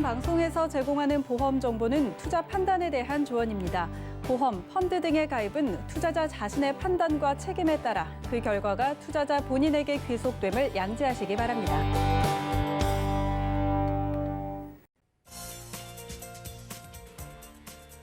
방송에서 제공하는 보험 정보는 투자 판단에 대한 조언입니다. 보험, 펀드 등의 가입은 투자자 자신의 판단과 책임에 따라 그 결과가 투자자 본인에게 귀속됨을 양지하시기 바랍니다.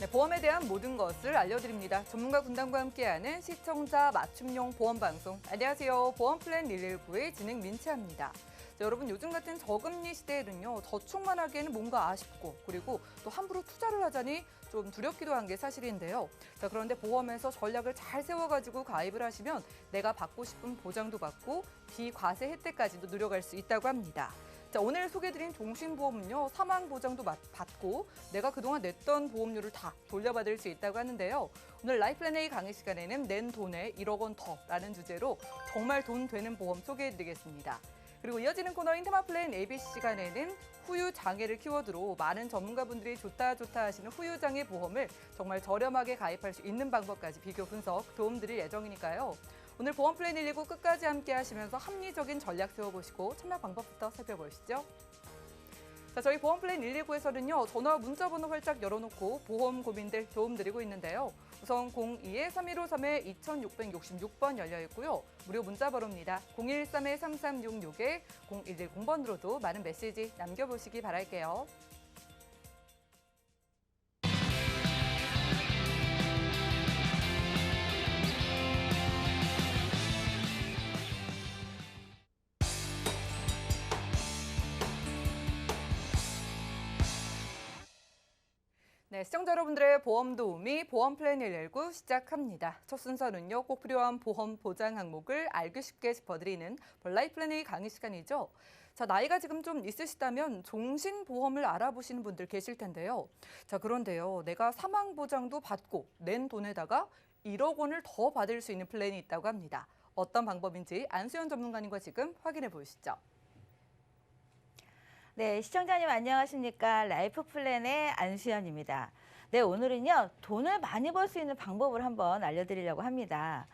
네, 보험에 대한 모든 것을 알려드립니다. 전문가 군단과 함께하는 시청자 맞춤형 보험 방송. 안녕하세요. 보험 플랜 119의 진행 민채합니다. 자, 여러분 요즘 같은 저금리 시대에는요, 저축만 하기에는 뭔가 아쉽고 그리고 또 함부로 투자를 하자니 좀 두렵기도 한 게 사실인데요. 자, 그런데 보험에서 전략을 잘 세워가지고 가입을 하시면 내가 받고 싶은 보장도 받고 비과세 혜택까지도 누려갈 수 있다고 합니다. 자, 오늘 소개해드린 종신보험은요, 사망 보장도 받고 내가 그동안 냈던 보험료를 다 돌려받을 수 있다고 하는데요. 오늘 라이플랜 A 강의 시간에는 낸 돈에 1억 원 더라는 주제로 정말 돈 되는 보험 소개해드리겠습니다. 그리고 이어지는 코너인 테마플랜 ABC 시간에는 후유장애를 키워드로 많은 전문가분들이 좋다 하시는 후유장애 보험을 정말 저렴하게 가입할 수 있는 방법까지 비교 분석 도움드릴 예정이니까요. 오늘 보험 플랜 119 끝까지 함께 하시면서 합리적인 전략 세워보시고 참여 방법부터 살펴보시죠. 자, 저희 보험 플랜 119에서는요, 전화 문자 번호 활짝 열어놓고 보험 고민들 도움드리고 있는데요. 우선 02-3153-2666번 열려 있고요. 무료 문자 번호입니다. 013-3366-0110번으로도 많은 메시지 남겨보시기 바랄게요. 네, 시청자 여러분들의 보험 도우미 보험 플랜 119 시작합니다. 첫 순서는요, 꼭 필요한 보험 보장 항목을 알기 쉽게 짚어드리는 라이플랜 A 강의 시간이죠. 자, 나이가 지금 좀 있으시다면 종신보험을 알아보시는 분들 계실 텐데요. 자, 그런데요, 내가 사망 보장도 받고 낸 돈에다가 1억 원을 더 받을 수 있는 플랜이 있다고 합니다. 어떤 방법인지 안수연 전문가님과 지금 확인해 보시죠. 네, 시청자님 안녕하십니까? 라이프 플랜의 안수연입니다. 네, 오늘은요, 돈을 많이 벌 수 있는 방법을 한번 알려드리려고 합니다.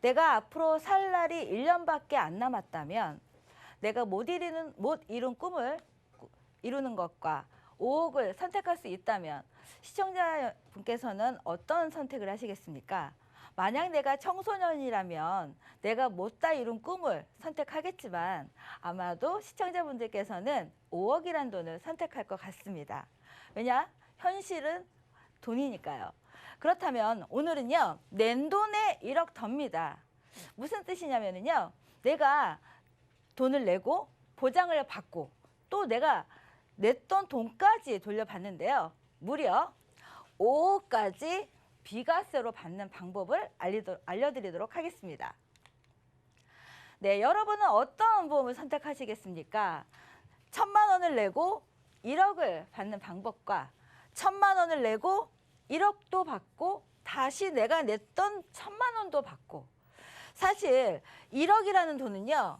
내가 앞으로 살 날이 1년밖에 안 남았다면 내가 못 이룬 꿈을 이루는 것과 5억을 선택할 수 있다면 시청자분께서는 어떤 선택을 하시겠습니까? 만약 내가 청소년이라면 내가 못다 이룬 꿈을 선택하겠지만 아마도 시청자분들께서는 5억이란 돈을 선택할 것 같습니다. 왜냐? 현실은 돈이니까요. 그렇다면 오늘은요, 낸 돈에 1억 더입니다. 무슨 뜻이냐면요, 내가 돈을 내고 보장을 받고 또 내가 냈던 돈까지 돌려받는데요. 무려 5억까지 비과세로 받는 방법을 알려드리도록 하겠습니다. 네, 여러분은 어떤 보험을 선택하시겠습니까? 1,000만 원을 내고 1억을 받는 방법과 1,000만 원을 내고 1억도 받고 다시 내가 냈던 1,000만 원도 받고, 사실 1억이라는 돈은요,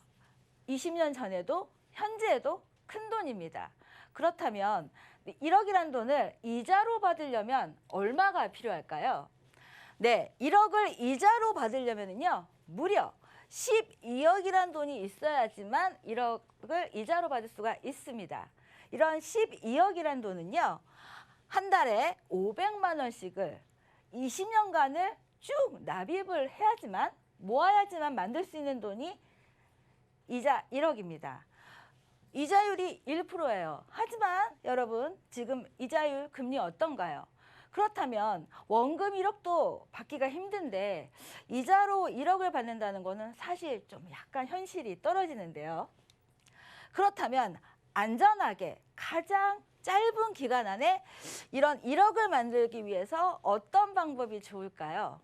20년 전에도 현재에도 큰 돈입니다. 그렇다면 1억이라는 돈을 이자로 받으려면 얼마가 필요할까요? 네, 1억을 이자로 받으려면요, 무려 12억이라는 돈이 있어야지만 1억을 이자로 받을 수가 있습니다. 이런 12억이라는 돈은요, 한 달에 500만 원씩을 20년간을 쭉 납입을 해야지만, 모아야지만 만들 수 있는 돈이 이자 1억입니다. 이자율이 1%예요. 하지만 여러분, 지금 이자율 금리 어떤가요? 그렇다면 원금 1억도 받기가 힘든데 이자로 1억을 받는다는 거는 사실 좀 약간 현실이 떨어지는데요. 그렇다면 안전하게 가장 짧은 기간 안에 이런 1억을 만들기 위해서 어떤 방법이 좋을까요?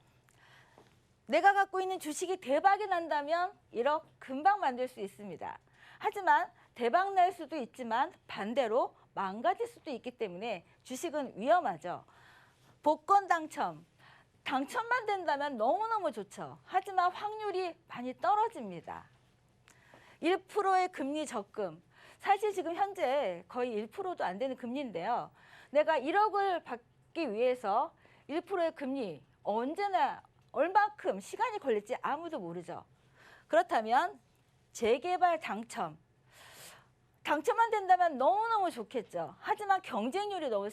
내가 갖고 있는 주식이 대박이 난다면 1억 금방 만들 수 있습니다. 하지만 대박 날 수도 있지만 반대로 망가질 수도 있기 때문에 주식은 위험하죠. 복권 당첨만 된다면 너무너무 좋죠. 하지만 확률이 많이 떨어집니다. 1%의 금리 적금, 사실 지금 현재 거의 1%도 안 되는 금리인데요. 내가 1억을 받기 위해서 1%의 금리, 언제나 얼마큼 시간이 걸릴지 아무도 모르죠. 그렇다면 재개발 당첨, 당첨만 된다면 너무너무 좋겠죠. 하지만 경쟁률이 너무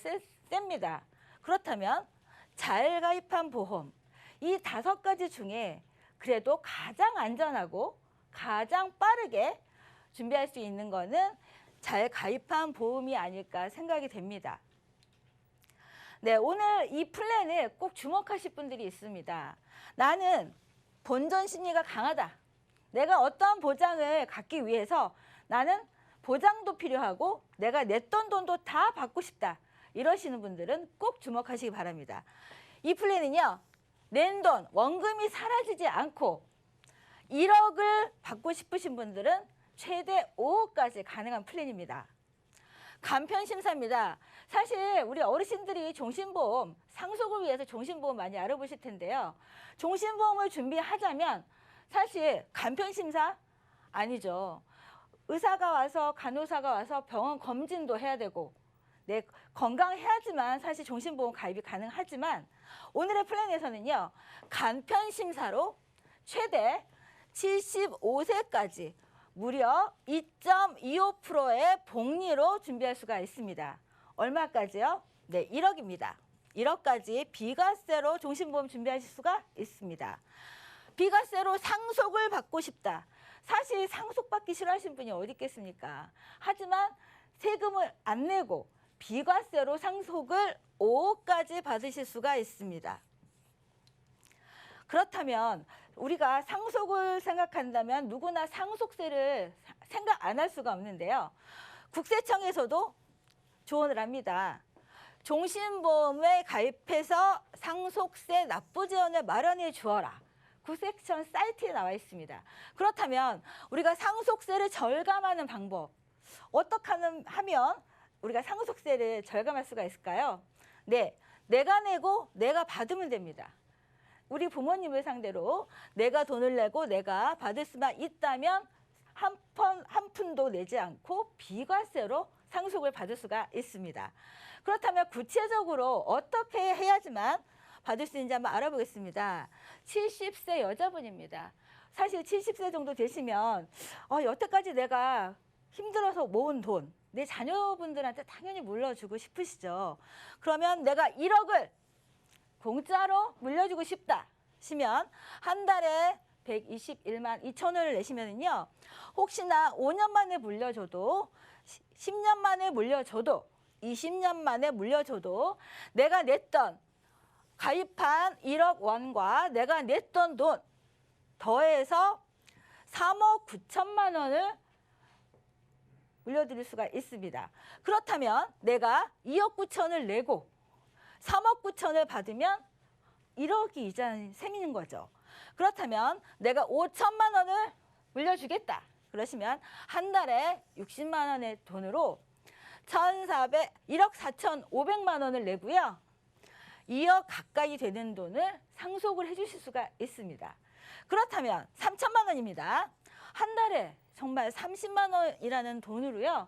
셉니다. 그렇다면 잘 가입한 보험, 이 5가지 중에 그래도 가장 안전하고 가장 빠르게 준비할 수 있는 거는 잘 가입한 보험이 아닐까 생각이 됩니다. 네, 오늘 이 플랜에 꼭 주목하실 분들이 있습니다. 나는 본전 심리가 강하다. 내가 어떠한 보장을 갖기 위해서 나는 보장도 필요하고 내가 냈던 돈도 다 받고 싶다. 이러시는 분들은 꼭 주목하시기 바랍니다. 이 플랜은요, 낸 돈, 원금이 사라지지 않고 1억을 받고 싶으신 분들은 최대 5억까지 가능한 플랜입니다. 간편심사입니다. 사실 우리 어르신들이 종신보험, 상속을 위해서 종신보험 많이 알아보실 텐데요. 종신보험을 준비하자면 사실 간편심사 아니죠. 의사가 와서 간호사가 와서 병원 검진도 해야 되고 네, 건강해야지만 사실 종신보험 가입이 가능하지만 오늘의 플랜에서는요. 간편심사로 최대 75세까지 무려 2.25%의 복리로 준비할 수가 있습니다. 얼마까지요? 네, 1억입니다. 1억까지 비과세로 종신보험 준비하실 수가 있습니다. 비과세로 상속을 받고 싶다. 사실 상속받기 싫어하시는 분이 어디 있겠습니까? 하지만 세금을 안 내고 비과세로 상속을 5억까지 받으실 수가 있습니다. 그렇다면 우리가 상속을 생각한다면 누구나 상속세를 생각 안 할 수가 없는데요. 국세청에서도 조언을 합니다. 종신보험에 가입해서 상속세 납부 지원을 마련해 주어라. 국세청 사이트에 나와 있습니다. 그렇다면 우리가 상속세를 절감하는 방법 어떻게 하면 우리가 상속세를 절감할 수가 있을까요? 네, 내가 내고 내가 받으면 됩니다. 우리 부모님을 상대로 내가 돈을 내고 내가 받을 수만 있다면 한 푼도 내지 않고 비과세로 상속을 받을 수가 있습니다. 그렇다면 구체적으로 어떻게 해야지만 받을 수 있는지 한번 알아보겠습니다. 70세 여자분입니다. 사실 70세 정도 되시면 여태까지 내가 힘들어서 모은 돈, 내 자녀분들한테 당연히 물려주고 싶으시죠. 그러면 내가 1억을 공짜로 물려주고 싶다 시면 한 달에 121만 2천 원을 내시면은요. 혹시나 5년 만에 물려줘도 10년 만에 물려줘도 20년 만에 물려줘도 내가 냈던 가입한 1억 원과 내가 냈던 돈 더해서 3억 9천만 원을 물려드릴 수가 있습니다. 그렇다면 내가 2억 9천을 내고 3억 9천을 받으면 1억이 이자 생기는 거죠. 그렇다면 내가 5천만 원을 물려주겠다. 그러시면 한 달에 60만 원의 돈으로 1억 4,500만 원을 내고요. 2억 가까이 되는 돈을 상속을 해주실 수가 있습니다. 그렇다면 3천만 원입니다. 한 달에 정말 30만 원이라는 돈으로요.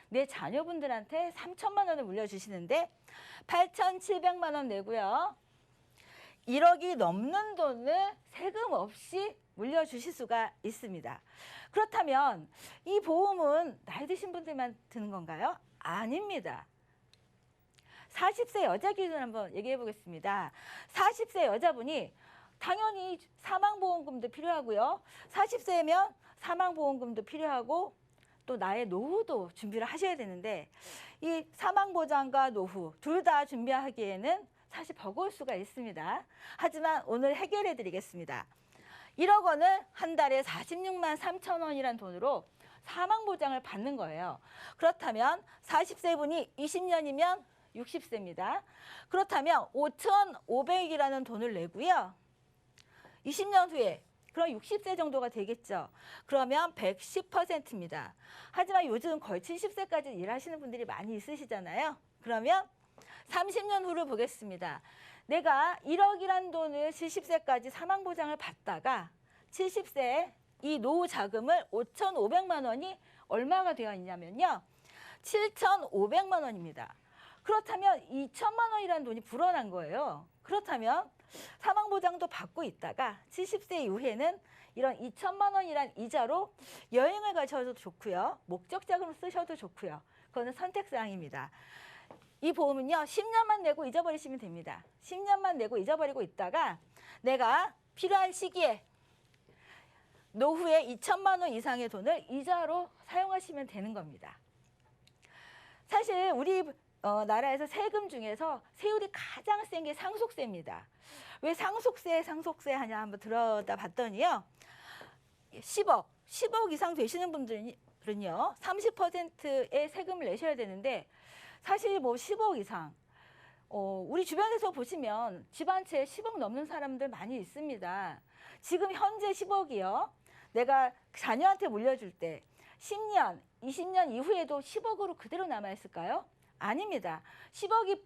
내 자녀분들한테 3천만 원을 물려주시는데 8,700만 원 내고요. 1억이 넘는 돈을 세금 없이 물려주실 수가 있습니다. 그렇다면 이 보험은 나이 드신 분들만 드는 건가요? 아닙니다. 40세 여자 기준 한번 얘기해 보겠습니다. 40세 여자분이 당연히 사망보험금도 필요하고요. 40세면 사망보험금도 필요하고 또 나의 노후도 준비를 하셔야 되는데 이 사망보장과 노후 둘 다 준비하기에는 사실 버거울 수가 있습니다. 하지만 오늘 해결해 드리겠습니다. 1억 원을 한 달에 46만 3천 원이라는 돈으로 사망보장을 받는 거예요. 그렇다면 40세 분이 20년이면 60세입니다. 그렇다면 5,500이라는 돈을 내고요. 20년 후에 그럼 60세 정도가 되겠죠. 그러면 110%입니다. 하지만 요즘 거의 70세까지 일하시는 분들이 많이 있으시잖아요. 그러면 30년 후를 보겠습니다. 내가 1억이란 돈을 70세까지 사망보장을 받다가 70세에 이 노후 자금을 5,500만 원이 얼마가 되어 있냐면요. 7,500만 원입니다. 그렇다면 2천만 원이라는 돈이 불어난 거예요. 그렇다면 사망보장도 받고 있다가 70세 이후에는 이런 2천만 원이란 이자로 여행을 가셔도 좋고요. 목적 자금을 쓰셔도 좋고요. 그거는 선택사항입니다. 이 보험은요. 10년만 내고 잊어버리시면 됩니다. 10년만 내고 잊어버리고 있다가 내가 필요한 시기에 노후에 2천만 원 이상의 돈을 이자로 사용하시면 되는 겁니다. 사실 우리 나라에서 세금 중에서 세율이 가장 센 게 상속세입니다. 왜 상속세 하냐 한번 들여다봤더니요. 10억 이상 되시는 분들은요. 30%의 세금을 내셔야 되는데 사실 뭐 10억 이상 우리 주변에서 보시면 집 한 채 10억 넘는 사람들 많이 있습니다. 지금 현재 10억이요. 내가 자녀한테 물려줄 때 10년, 20년 이후에도 10억으로 그대로 남아있을까요? 아닙니다. 10억이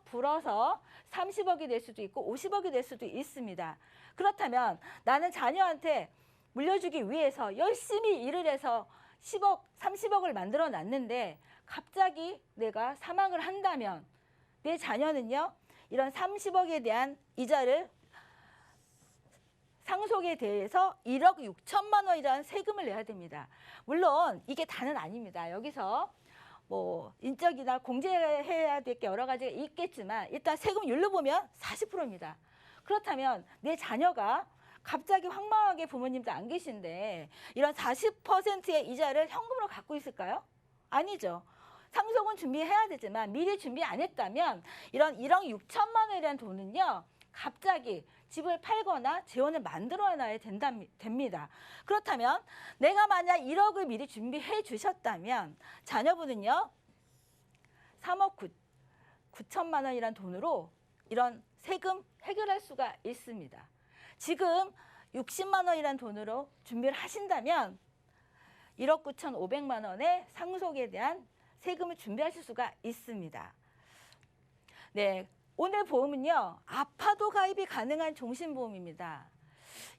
불어서 30억이 될 수도 있고 50억이 될 수도 있습니다. 그렇다면 나는 자녀한테 물려주기 위해서 열심히 일을 해서 10억, 30억을 만들어 놨는데 갑자기 내가 사망을 한다면 내 자녀는요. 이런 30억에 대한 이자를 상속에 대해서 1억 6천만 원이라는 세금을 내야 됩니다. 물론 이게 다는 아닙니다. 여기서 뭐 인적이나 공제해야 될 게 여러 가지가 있겠지만 일단 세금률로 보면 40%입니다. 그렇다면 내 자녀가 갑자기 황망하게 부모님도 안 계신데 이런 40%의 이자를 현금으로 갖고 있을까요? 아니죠. 상속은 준비해야 되지만 미리 준비 안 했다면 이런 1억 6천만 원이라는 돈은요. 갑자기 집을 팔거나 재원을 만들어 놔야 됩니다. 그렇다면 내가 만약 1억을 미리 준비해 주셨다면 자녀분은요. 3억 9천만 원이라는 돈으로 이런 세금 해결할 수가 있습니다. 지금 60만 원이라는 돈으로 준비를 하신다면 1억 9,500만 원의 상속에 대한 세금을 준비하실 수가 있습니다. 네. 오늘 보험은요. 아파도 가입이 가능한 종신보험입니다.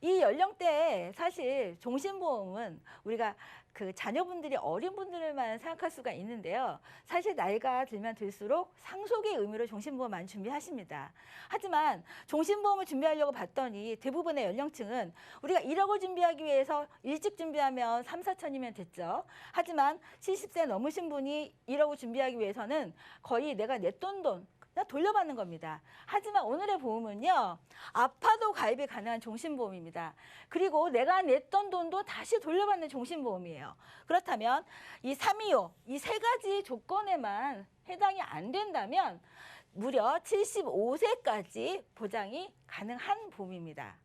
이 연령대에 사실 종신보험은 우리가 그 자녀분들이 어린 분들만 생각할 수가 있는데요. 사실 나이가 들면 들수록 상속의 의미로 종신보험 많이 준비하십니다. 하지만 종신보험을 준비하려고 봤더니 대부분의 연령층은 우리가 1억을 준비하기 위해서 일찍 준비하면 3, 4천이면 됐죠. 하지만 70세 넘으신 분이 1억을 준비하기 위해서는 거의 내가 냈던 돈 돌려받는 겁니다. 하지만 오늘의 보험은요. 아파도 가입이 가능한 종신보험입니다. 그리고 내가 냈던 돈도 다시 돌려받는 종신보험이에요. 그렇다면 이 325, 이 세 가지 조건에만 해당이 안 된다면 무려 75세까지 보장이 가능한 보험입니다.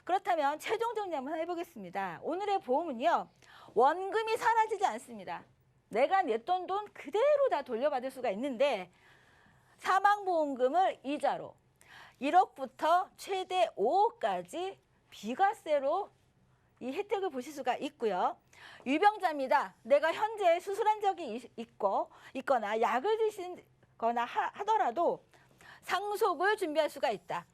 그렇다면 최종 정리 한번 해보겠습니다. 오늘의 보험은요. 원금이 사라지지 않습니다. 내가 냈던 돈 그대로 다 돌려받을 수가 있는데 사망보험금을 이자로 1억부터 최대 5억까지 비과세로 이 혜택을 보실 수가 있고요. 유병자입니다. 내가 현재 수술한 적이 있거나 약을 드시거나 하더라도 상속을 준비할 수가 있다.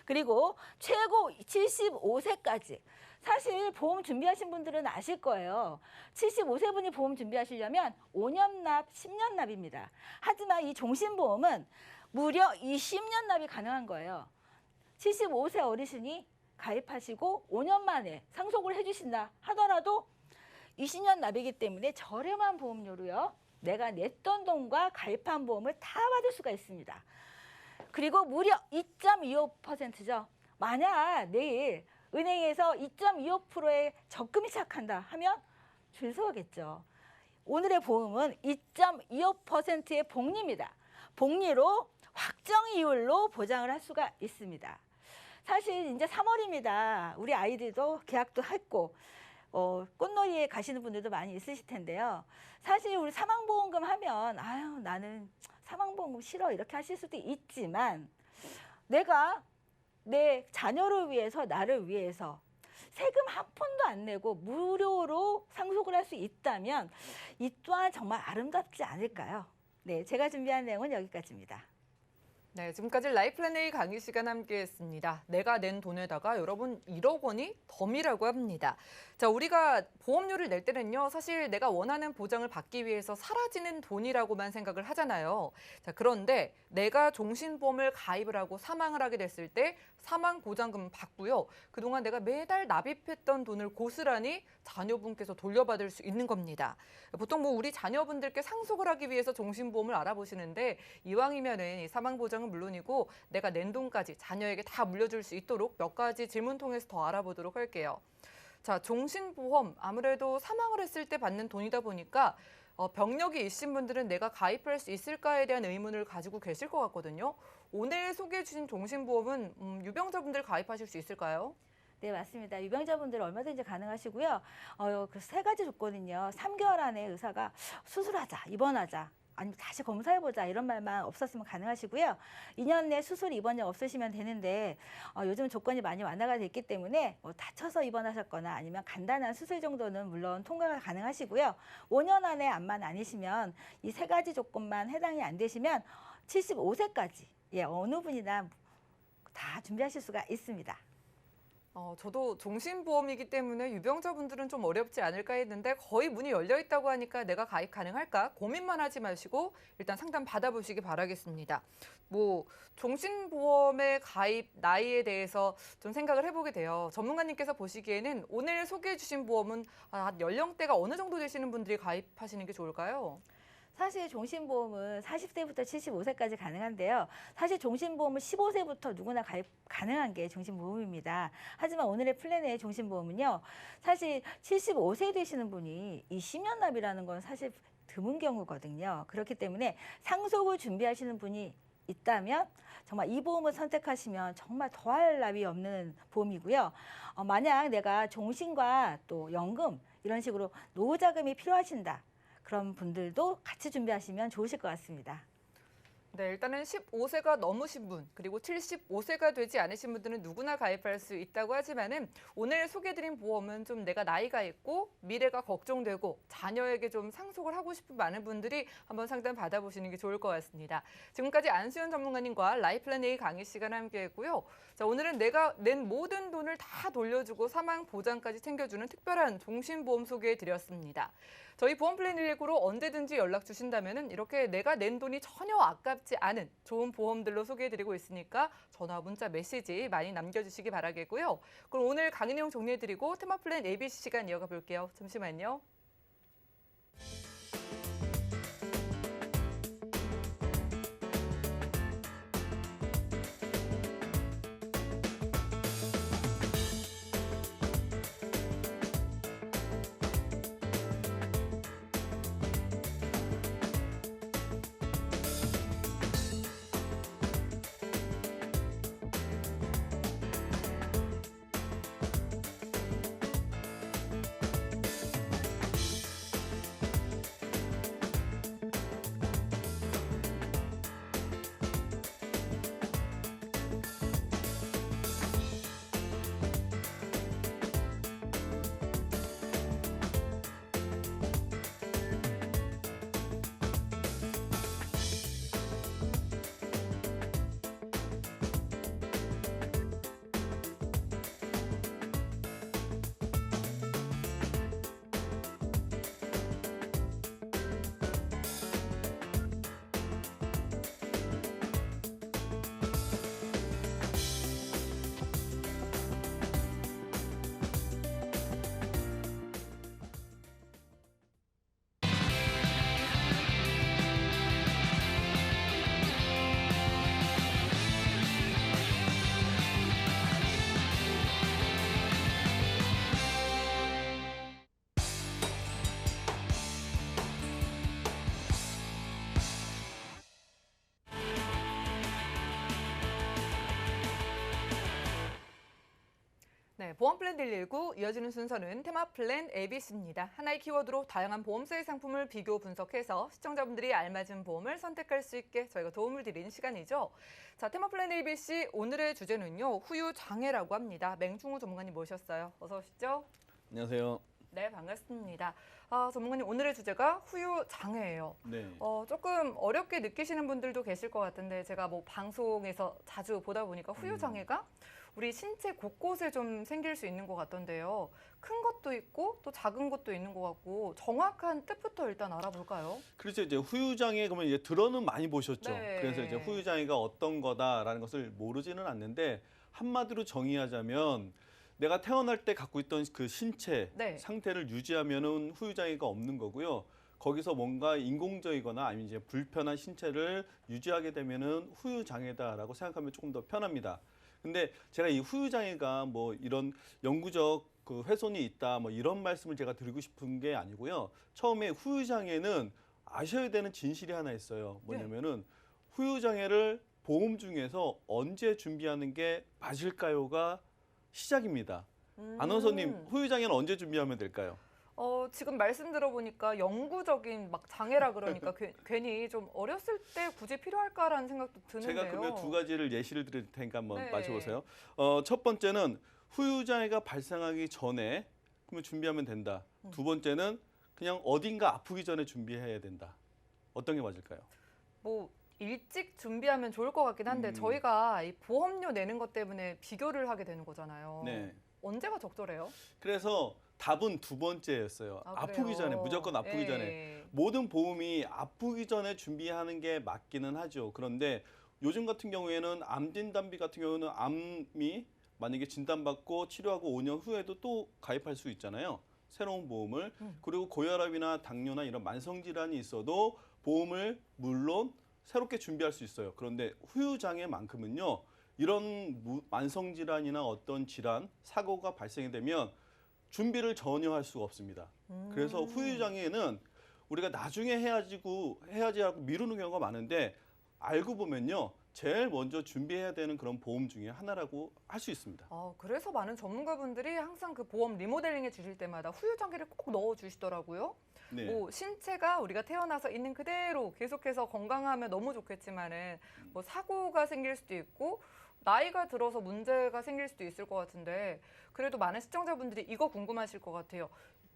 그리고 최고 75세까지 사실 보험 준비하신 분들은 아실 거예요. 75세 분이 보험 준비하시려면 5년 납, 10년 납입니다. 하지만 이 종신보험은 무려 20년 납이 가능한 거예요. 75세 어르신이 가입하시고 5년 만에 상속을 해주신다 하더라도 20년 납이기 때문에 저렴한 보험료로요. 내가 냈던 돈과 가입한 보험을 다 받을 수가 있습니다. 그리고 무려 2.25%죠. 만약 내일 은행에서 2.25%의 적금이 시작한다 하면 줄 서겠죠. 오늘의 보험은 2.25%의 복리입니다. 복리로 확정 이율로 보장을 할 수가 있습니다. 사실 이제 3월입니다. 우리 아이들도 계약도 했고 꽃놀이에 가시는 분들도 많이 있으실 텐데요. 사실 우리 사망보험금 하면 아유 나는 사망보험금 싫어 이렇게 하실 수도 있지만 내가 내 자녀를 위해서 나를 위해서 세금 한 푼도 안 내고 무료로 상속을 할 수 있다면 이 또한 정말 아름답지 않을까요? 네, 제가 준비한 내용은 여기까지입니다. 네, 지금까지 라이플랜 A 강의 시간 함께했습니다. 내가 낸 돈에다가 여러분 1억 원이 덤이라고 합니다. 자, 우리가 보험료를 낼 때는요, 사실 내가 원하는 보장을 받기 위해서 사라지는 돈이라고만 생각을 하잖아요. 자, 그런데 내가 종신보험을 가입을 하고 사망을 하게 됐을 때 사망 보장금 받고요. 그동안 내가 매달 납입했던 돈을 고스란히 자녀분께서 돌려받을 수 있는 겁니다. 보통 뭐 우리 자녀분들께 상속을 하기 위해서 종신보험을 알아보시는데 이왕이면은 이 사망 보장은 물론이고 내가 낸 돈까지 자녀에게 다 물려줄 수 있도록 몇 가지 질문 통해서 더 알아보도록 할게요. 자, 종신보험 아무래도 사망을 했을 때 받는 돈이다 보니까 병력이 있으신 분들은 내가 가입할 수 있을까에 대한 의문을 가지고 계실 것 같거든요. 오늘 소개해 주신 종신보험은 유병자분들 가입하실 수 있을까요? 네, 맞습니다. 유병자분들 얼마든지 가능하시고요. 그 세 가지 조건은요. 3개월 안에 의사가 수술하자, 입원하자, 아니면 다시 검사해보자 이런 말만 없었으면 가능하시고요. 2년 내 수술 입원력 없으시면 되는데 요즘 조건이 많이 완화가 됐기 때문에 다쳐서 입원하셨거나 아니면 간단한 수술 정도는 물론 통과가 가능하시고요. 5년 안에 암만 아니시면 이 세 가지 조건만 해당이 안 되시면 75세까지 어느 분이나 다 준비하실 수가 있습니다. 저도 종신보험이기 때문에 유병자분들은 좀 어렵지 않을까 했는데 거의 문이 열려 있다고 하니까 내가 가입 가능할까 고민만 하지 마시고 일단 상담 받아보시기 바라겠습니다. 뭐 종신보험의 가입 나이에 대해서 좀 생각을 해보게 돼요. 전문가님께서 보시기에는 오늘 소개해 주신 보험은 연령대가 어느 정도 되시는 분들이 가입하시는 게 좋을까요? 사실 종신보험은 40세부터 75세까지 가능한데요. 사실 종신보험은 15세부터 누구나 가입 가능한 게 종신보험입니다. 하지만 오늘의 플랜의 종신보험은요. 사실 75세 되시는 분이 이 10년 납이라는 건 사실 드문 경우거든요. 그렇기 때문에 상속을 준비하시는 분이 있다면 정말 이 보험을 선택하시면 정말 더할 나위 없는 보험이고요. 만약 내가 종신과 또 연금 이런 식으로 노후자금이 필요하신다. 그런 분들도 같이 준비하시면 좋으실 것 같습니다. 네, 일단은 15세가 넘으신 분, 그리고 75세가 되지 않으신 분들은 누구나 가입할 수 있다고 하지만은 오늘 소개해드린 보험은 좀 내가 나이가 있고 미래가 걱정되고 자녀에게 좀 상속을 하고 싶은 많은 분들이 한번 상담 받아보시는 게 좋을 것 같습니다. 지금까지 안수연 전문가님과 라이플랜 A 강의 시간 함께했고요. 자, 오늘은 내가 낸 모든 돈을 다 돌려주고 사망 보장까지 챙겨주는 특별한 종신보험 소개해드렸습니다. 저희 보험플랜 119로 언제든지 연락 주신다면 이렇게 내가 낸 돈이 전혀 아깝지 않은 좋은 보험들로 소개해드리고 있으니까 전화, 문자, 메시지 많이 남겨주시기 바라겠고요. 그럼 오늘 강의 내용 정리해드리고 테마플랜 ABC 시간 이어가 볼게요. 잠시만요. 네, 보험플랜 119 이어지는 순서는 테마플랜 ABC입니다. 하나의 키워드로 다양한 보험사의 상품을 비교 분석해서 시청자분들이 알맞은 보험을 선택할 수 있게 저희가 도움을 드리는 시간이죠. 자, 테마플랜 ABC 오늘의 주제는요. 후유장애라고 합니다. 맹충우 전문가님 모셨어요. 어서 오시죠. 안녕하세요. 네, 반갑습니다. 전문가님, 오늘의 주제가 후유장애예요. 네. 조금 어렵게 느끼시는 분들도 계실 것 같은데 제가 뭐 방송에서 자주 보다 보니까 후유장애가 우리 신체 곳곳에 좀 생길 수 있는 것 같던데요. 큰 것도 있고 또 작은 것도 있는 것 같고 정확한 뜻부터 일단 알아볼까요? 그렇죠. 이제 후유장애 그러면 이제 들어는 많이 보셨죠. 네. 그래서 이제 후유장애가 어떤 거다라는 것을 모르지는 않는데 한마디로 정의하자면 내가 태어날 때 갖고 있던 그 신체 네. 상태를 유지하면은 후유장애가 없는 거고요. 거기서 뭔가 인공적이거나 아니면 이제 불편한 신체를 유지하게 되면은 후유장애다라고 생각하면 조금 더 편합니다. 근데 제가 이 후유장애가 뭐 이런 영구적 그 훼손이 있다 뭐 이런 말씀을 제가 드리고 싶은 게 아니고요. 처음에 후유장애는 아셔야 되는 진실이 하나 있어요. 뭐냐면은 후유장애를 보험 중에서 언제 준비하는 게 맞을까요가 시작입니다. 아나운서님, 후유장애는 언제 준비하면 될까요? 지금 말씀 들어보니까 영구적인 막 장애라 그러니까 괜히 좀 어렸을 때 굳이 필요할까라는 생각도 드는데요. 제가 그러면 두 가지를 예시를 드릴 테니까 한번 네. 맞춰보세요. 첫 번째는 후유장애가 발생하기 전에 그러면 준비하면 된다. 두 번째는 그냥 어딘가 아프기 전에 준비해야 된다. 어떤 게 맞을까요? 뭐 일찍 준비하면 좋을 것 같긴 한데 저희가 이 보험료 내는 것 때문에 비교를 하게 되는 거잖아요. 네. 언제가 적절해요? 그래서 답은 두 번째였어요. 아프기 그래요? 전에, 무조건 아프기 예. 전에. 모든 보험이 아프기 전에 준비하는 게 맞기는 하죠. 그런데 요즘 같은 경우에는 암 진단비 같은 경우는 암이 만약에 진단받고 치료하고 5년 후에도 또 가입할 수 있잖아요. 새로운 보험을. 그리고 고혈압이나 당뇨나 이런 만성질환이 있어도 보험을 물론 새롭게 준비할 수 있어요. 그런데 후유장애만큼은요. 이런 만성질환이나 어떤 질환, 사고가 발생이 되면 준비를 전혀 할 수가 없습니다. 그래서 후유장애는 우리가 나중에 해야지 하고 미루는 경우가 많은데 알고 보면요. 제일 먼저 준비해야 되는 그런 보험 중에 하나라고 할 수 있습니다. 그래서 많은 전문가분들이 항상 그 보험 리모델링 해 주실 때마다 후유장애를 꼭 넣어 주시더라고요. 네. 뭐 신체가 우리가 태어나서 있는 그대로 계속해서 건강하면 너무 좋겠지만은 뭐 사고가 생길 수도 있고 나이가 들어서 문제가 생길 수도 있을 것 같은데 그래도 많은 시청자분들이 이거 궁금하실 것 같아요.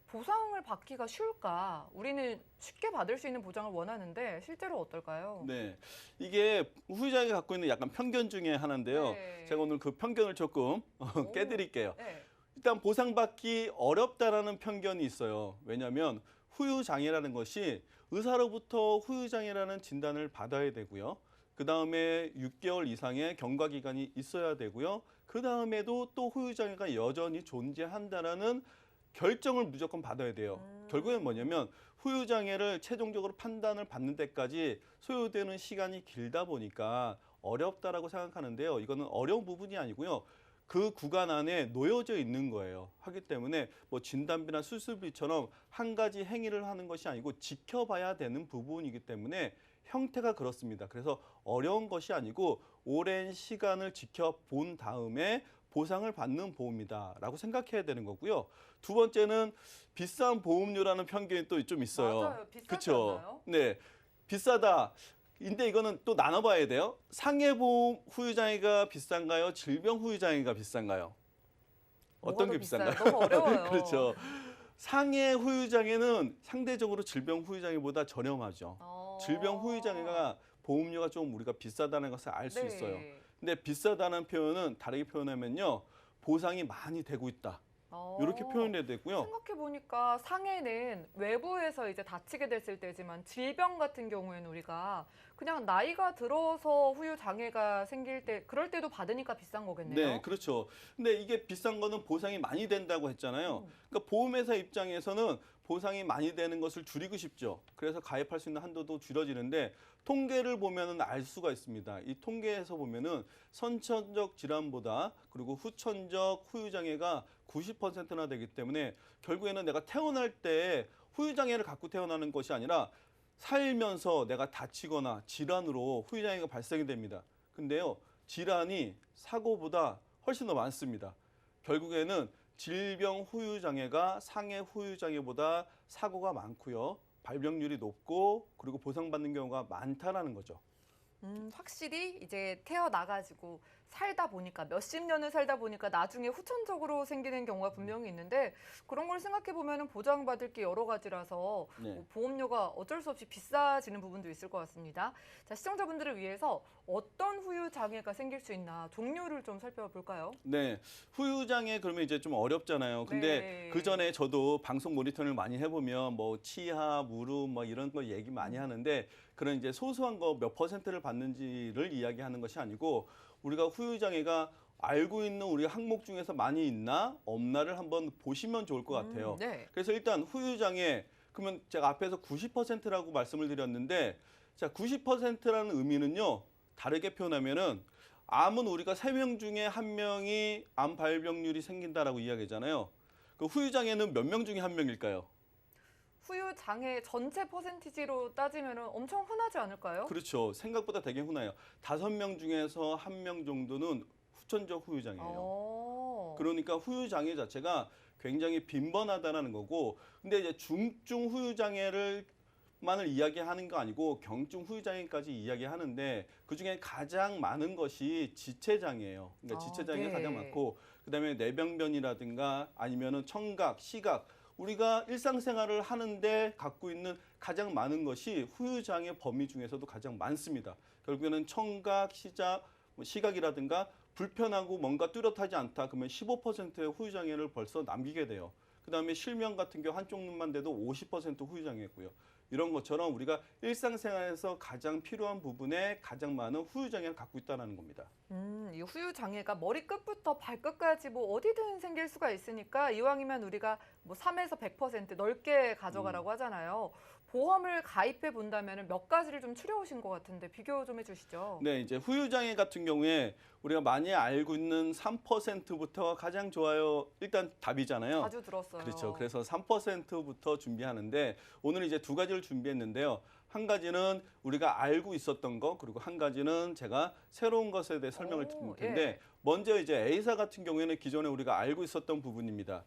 보상을 받기가 쉬울까? 우리는 쉽게 받을 수 있는 보장을 원하는데 실제로 어떨까요? 네, 이게 후유장애가 갖고 있는 약간 편견 중에 하나인데요. 네. 제가 오늘 그 편견을 조금 깨드릴게요. 네. 일단 보상받기 어렵다라는 편견이 있어요. 왜냐하면 후유장애라는 것이 의사로부터 후유장애라는 진단을 받아야 되고요. 그 다음에 6개월 이상의 경과기간이 있어야 되고요. 그 다음에도 또 후유장애가 여전히 존재한다라는 결정을 무조건 받아야 돼요. 결국엔 뭐냐면 후유장애를 최종적으로 판단을 받는 데까지 소요되는 시간이 길다 보니까 어렵다라고 생각하는데요. 이거는 어려운 부분이 아니고요. 그 구간 안에 놓여져 있는 거예요. 하기 때문에 뭐 진단비나 수술비처럼 한 가지 행위를 하는 것이 아니고 지켜봐야 되는 부분이기 때문에 형태가 그렇습니다. 그래서 어려운 것이 아니고 오랜 시간을 지켜본 다음에 보상을 받는 보험이다라고 생각해야 되는 거고요. 두 번째는 비싼 보험료라는 편견이 또 좀 있어요. 맞아요. 비싸지 그쵸? 않나요? 네, 비싸다. 근데 이거는 또 나눠봐야 돼요. 상해보험 후유장애가 비싼가요? 질병 후유장애가 비싼가요? 어떤 뭐가 게 더 비싸요? 비싼가요? 너무 어려워요. 그렇죠. 상해 후유장애는 상대적으로 질병 후유장애보다 저렴하죠. 질병 후유장애가 보험료가 좀 우리가 비싸다는 것을 알 수 네. 있어요. 근데 비싸다는 표현은 다르게 표현하면요. 보상이 많이 되고 있다. 이렇게 표현해야 되고요. 생각해보니까 상해는 외부에서 이제 다치게 됐을 때지만 질병 같은 경우에는 우리가 그냥 나이가 들어서 후유 장애가 생길 때 그럴 때도 받으니까 비싼 거겠네요. 네, 그렇죠. 근데 이게 비싼 거는 보상이 많이 된다고 했잖아요. 그러니까 보험회사 입장에서는 보상이 많이 되는 것을 줄이고 싶죠. 그래서 가입할 수 있는 한도도 줄어지는데 통계를 보면은 알 수가 있습니다. 이 통계에서 보면은 선천적 질환보다 그리고 후천적 후유장애가 90%나 되기 때문에 결국에는 내가 태어날 때 후유장애를 갖고 태어나는 것이 아니라 살면서 내가 다치거나 질환으로 후유장애가 발생이 됩니다. 근데요, 질환이 사고보다 훨씬 더 많습니다. 결국에는 질병 후유장애가 상해 후유장애보다 사고가 많고요. 발병률이 높고 그리고 보상받는 경우가 많다라는 거죠. 확실히 이제 태어나가지고 살다 보니까 몇십 년을 살다 보니까 나중에 후천적으로 생기는 경우가 분명히 있는데 그런 걸 생각해 보면은 보장받을 게 여러 가지라서 네. 뭐 보험료가 어쩔 수 없이 비싸지는 부분도 있을 것 같습니다. 자, 시청자분들을 위해서 어떤 후유 장애가 생길 수 있나 종류를 좀 살펴볼까요? 네, 후유장애 그러면 이제 좀 어렵잖아요. 근데 네. 그 전에 저도 방송 모니터링을 많이 해보면 뭐 치아, 무릎 뭐 이런 거 얘기 많이 하는데 그런 이제 소소한 거 몇 퍼센트를 받는지를 이야기하는 것이 아니고 우리가 후유장애가 알고 있는 우리 항목 중에서 많이 있나 없나를 한번 보시면 좋을 것 같아요. 네. 그래서 일단 후유장애 그러면 제가 앞에서 90%라고 말씀을 드렸는데 자 90%라는 의미는요 다르게 표현하면은 암은 우리가 3명 중에 1명이 암 발병률이 생긴다라고 이야기하잖아요. 그 후유장애는 몇 명 중에 1명일까요? 후유 장애 전체 퍼센티지로 따지면은 엄청 흔하지 않을까요? 그렇죠. 생각보다 되게 흔해요. 5명 중에서 1명 정도는 후천적 후유장애예요. 그러니까 후유장애 자체가 굉장히 빈번하다는 거고 근데 이제 중증 후유장애를 만을 이야기하는 거 아니고 경증 후유장애까지 이야기하는데 그중에 가장 많은 것이 지체장애예요. 그러니까 지체장애가 네. 가장 많고 그다음에 뇌병변이라든가 아니면은 청각, 시각 우리가 일상생활을 하는데 갖고 있는 가장 많은 것이 후유장애 범위 중에서도 가장 많습니다. 결국에는 청각, 시각이라든가 불편하고 뭔가 뚜렷하지 않다. 그러면 15%의 후유장애를 벌써 남기게 돼요. 그다음에 실명 같은 경우 한쪽 눈만 돼도 50% 후유장애고요. 이런 것처럼 우리가 일상생활에서 가장 필요한 부분에 가장 많은 후유장애를 갖고 있다는 겁니다. 이 후유 장애가 머리 끝부터 발끝까지 뭐 어디든 생길 수가 있으니까 이왕이면 우리가 뭐 3에서 100% 넓게 가져가라고 하잖아요. 보험을 가입해 본다면 몇 가지를 좀 추려오신 것 같은데 비교 좀 해주시죠. 네, 이제 후유장애 같은 경우에 우리가 많이 알고 있는 3%부터 가장 좋아요. 일단 답이잖아요. 자주 들었어요. 그렇죠. 그래서 3%부터 준비하는데 오늘 이제 두 가지를 준비했는데요. 한 가지는 우리가 알고 있었던 거 그리고 한 가지는 제가 새로운 것에 대해 설명을 드릴 텐데 예. 먼저 이제 A사 같은 경우에는 기존에 우리가 알고 있었던 부분입니다.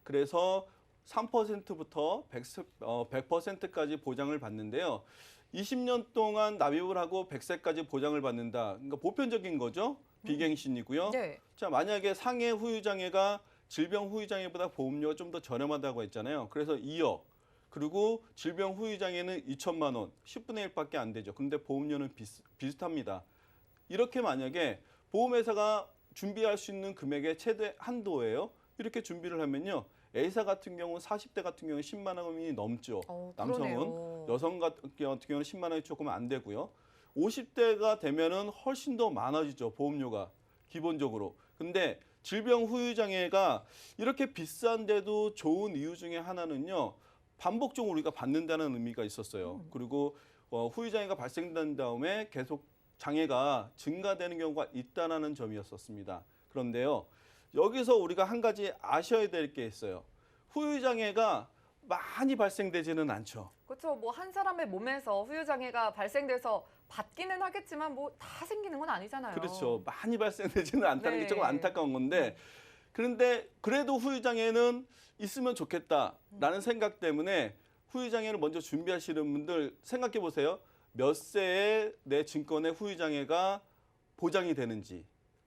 그래서 3%부터 100%까지 보장을 받는데요. 20년 동안 납입을 하고 100세까지 보장을 받는다. 그러니까 보편적인 거죠. 비갱신이고요. 네. 자, 만약에 상해 후유장애가 질병 후유장애보다 보험료가 좀 더 저렴하다고 했잖아요. 그래서 2억. 그리고 질병 후유장애는 2천만 원, 10분의 1밖에 안 되죠. 그런데 보험료는 비슷합니다. 이렇게 만약에 보험회사가 준비할 수 있는 금액의 최대 한도예요. 이렇게 준비를 하면요. A사 같은 경우 40대 같은 경우는 10만 원이 넘죠. 남성은 그러네요. 여성 같은 경우는 10만 원이 조금 안 되고요. 50대가 되면은 훨씬 더 많아지죠. 보험료가 기본적으로. 근데 질병 후유장애가 이렇게 비싼데도 좋은 이유 중에 하나는요. 반복적으로 우리가 받는다는 의미가 있었어요. 그리고 후유장애가 발생된 다음에 계속 장애가 증가되는 경우가 있다는 점이었었습니다. 그런데요. 여기서 우리가 한 가지 아셔야 될 게 있어요. 후유장애가 많이 발생되지는 않죠. 그렇죠. 뭐 한 사람의 몸에서 후유 장애가 발생돼서 받기는 하겠지만 뭐 다 생기는 건 아니잖아요. 그렇죠. 많이 발생되지는 않다는 네. 게 조금 안타까운 건데 그런데 그래도 후유장애는 있으면 좋겠다라는 생각 때문에 후유장애를 먼저 준비하시는 분들 생각해 보세요. 몇 세에 내 증권의 후유장애가 보장이 되는지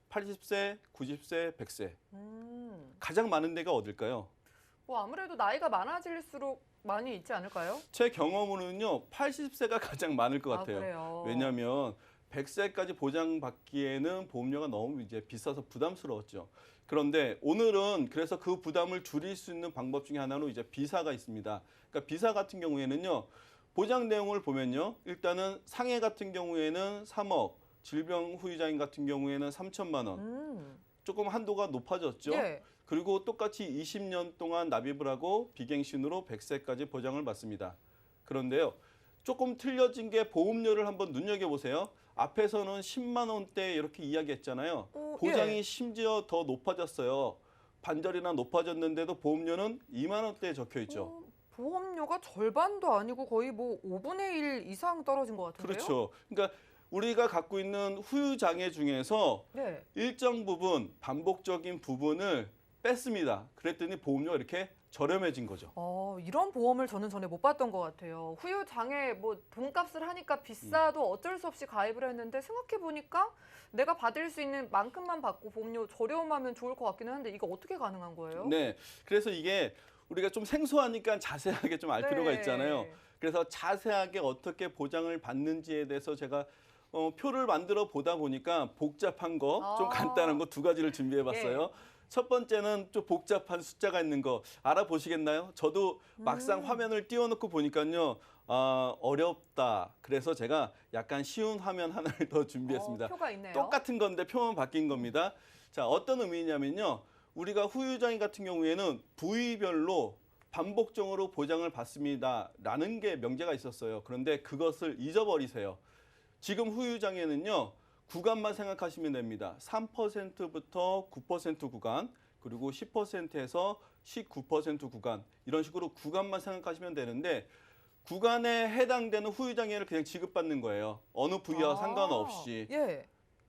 80세, 90세, 100세 가장 많은 데가 어딜까요? 뭐 아무래도 나이가 많아질수록 많이 있지 않을까요? 제 경험으로는요 80세가 가장 많을 것 같아요. 그래요. 왜냐하면 100세까지 보장받기에는 보험료가 너무 이제 비싸서 부담스러웠죠. 그런데 오늘은 그래서 그 부담을 줄일 수 있는 방법 중에 하나로 이제 비사가 있습니다. 그러니까 비사 같은 경우에는요 보장 내용을 보면요 일단은 상해 같은 경우에는 3억, 질병 후유장애 같은 경우에는 3천만 원. 조금 한도가 높아졌죠. 예. 그리고 똑같이 20년 동안 납입을 하고 비갱신으로 100세까지 보장을 받습니다. 그런데요. 조금 틀려진 게 보험료를 한번 눈여겨보세요. 앞에서는 10만 원대 이렇게 이야기했잖아요. 보장이 예. 심지어 더 높아졌어요. 반절이나 높아졌는데도 보험료는 2만 원대에 적혀 있죠. 보험료가 절반도 아니고 거의 뭐 5분의 1 이상 떨어진 것 같은데요? 그렇죠. 그러니까 우리가 갖고 있는 후유장애 중에서 네. 일정 부분, 반복적인 부분을 뺐습니다. 그랬더니 보험료가 이렇게 저렴해진 거죠. 이런 보험을 저는 전에 못 봤던 것 같아요. 후유 장애 뭐 돈값을 하니까 비싸도 어쩔 수 없이 가입을 했는데 생각해 보니까 내가 받을 수 있는 만큼만 받고 보험료 저렴하면 좋을 것 같기는 한데 이거 어떻게 가능한 거예요? 네, 그래서 이게 우리가 좀 생소하니까 자세하게 좀 알 필요가 있잖아요. 그래서 자세하게 어떻게 보장을 받는지에 대해서 제가 표를 만들어 보다 보니까 복잡한 거, 좀 간단한 거 두 가지를 준비해 봤어요. 첫 번째는 좀 복잡한 숫자가 있는 거 알아보시겠나요? 저도 막상 화면을 띄워놓고 보니까요. 어렵다. 그래서 제가 약간 쉬운 화면 하나를 더 준비했습니다. 표가 있네요. 똑같은 건데 표만 바뀐 겁니다. 자, 어떤 의미냐면요. 우리가 후유장애 같은 경우에는 부위별로 반복적으로 보장을 받습니다라는 게 명제가 있었어요. 그런데 그것을 잊어버리세요. 지금 후유장애는요. 구간만 생각하시면 됩니다. 3%부터 9% 구간, 그리고 10%에서 19% 구간, 이런 식으로 구간만 생각하시면 되는데 구간에 해당되는 후유장애를 그냥 지급받는 거예요. 어느 부위와 상관없이.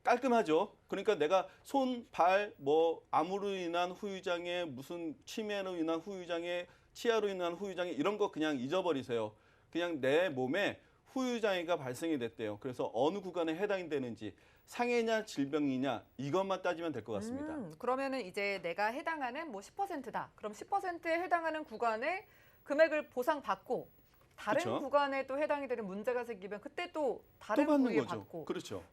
깔끔하죠. 그러니까 내가 손, 발, 뭐 암으로 인한 후유장애, 무슨 치매로 인한 후유장애, 치아로 인한 후유장애 이런 거 그냥 잊어버리세요. 그냥 내 몸에 후유장애가 발생이 됐대요. 그래서 어느 구간에 해당이 되는지 상해냐 질병이냐 이것만 따지면 될 것 같습니다. 그러면은 이제 내가 해당하는 뭐 10%다. 그럼 10%에 해당하는 구간에 금액을 보상받고 다른 그쵸? 구간에 또 해당이 되는 문제가 생기면 그때 또 다른 또 받는 부위에 거죠. 받고. 그렇죠.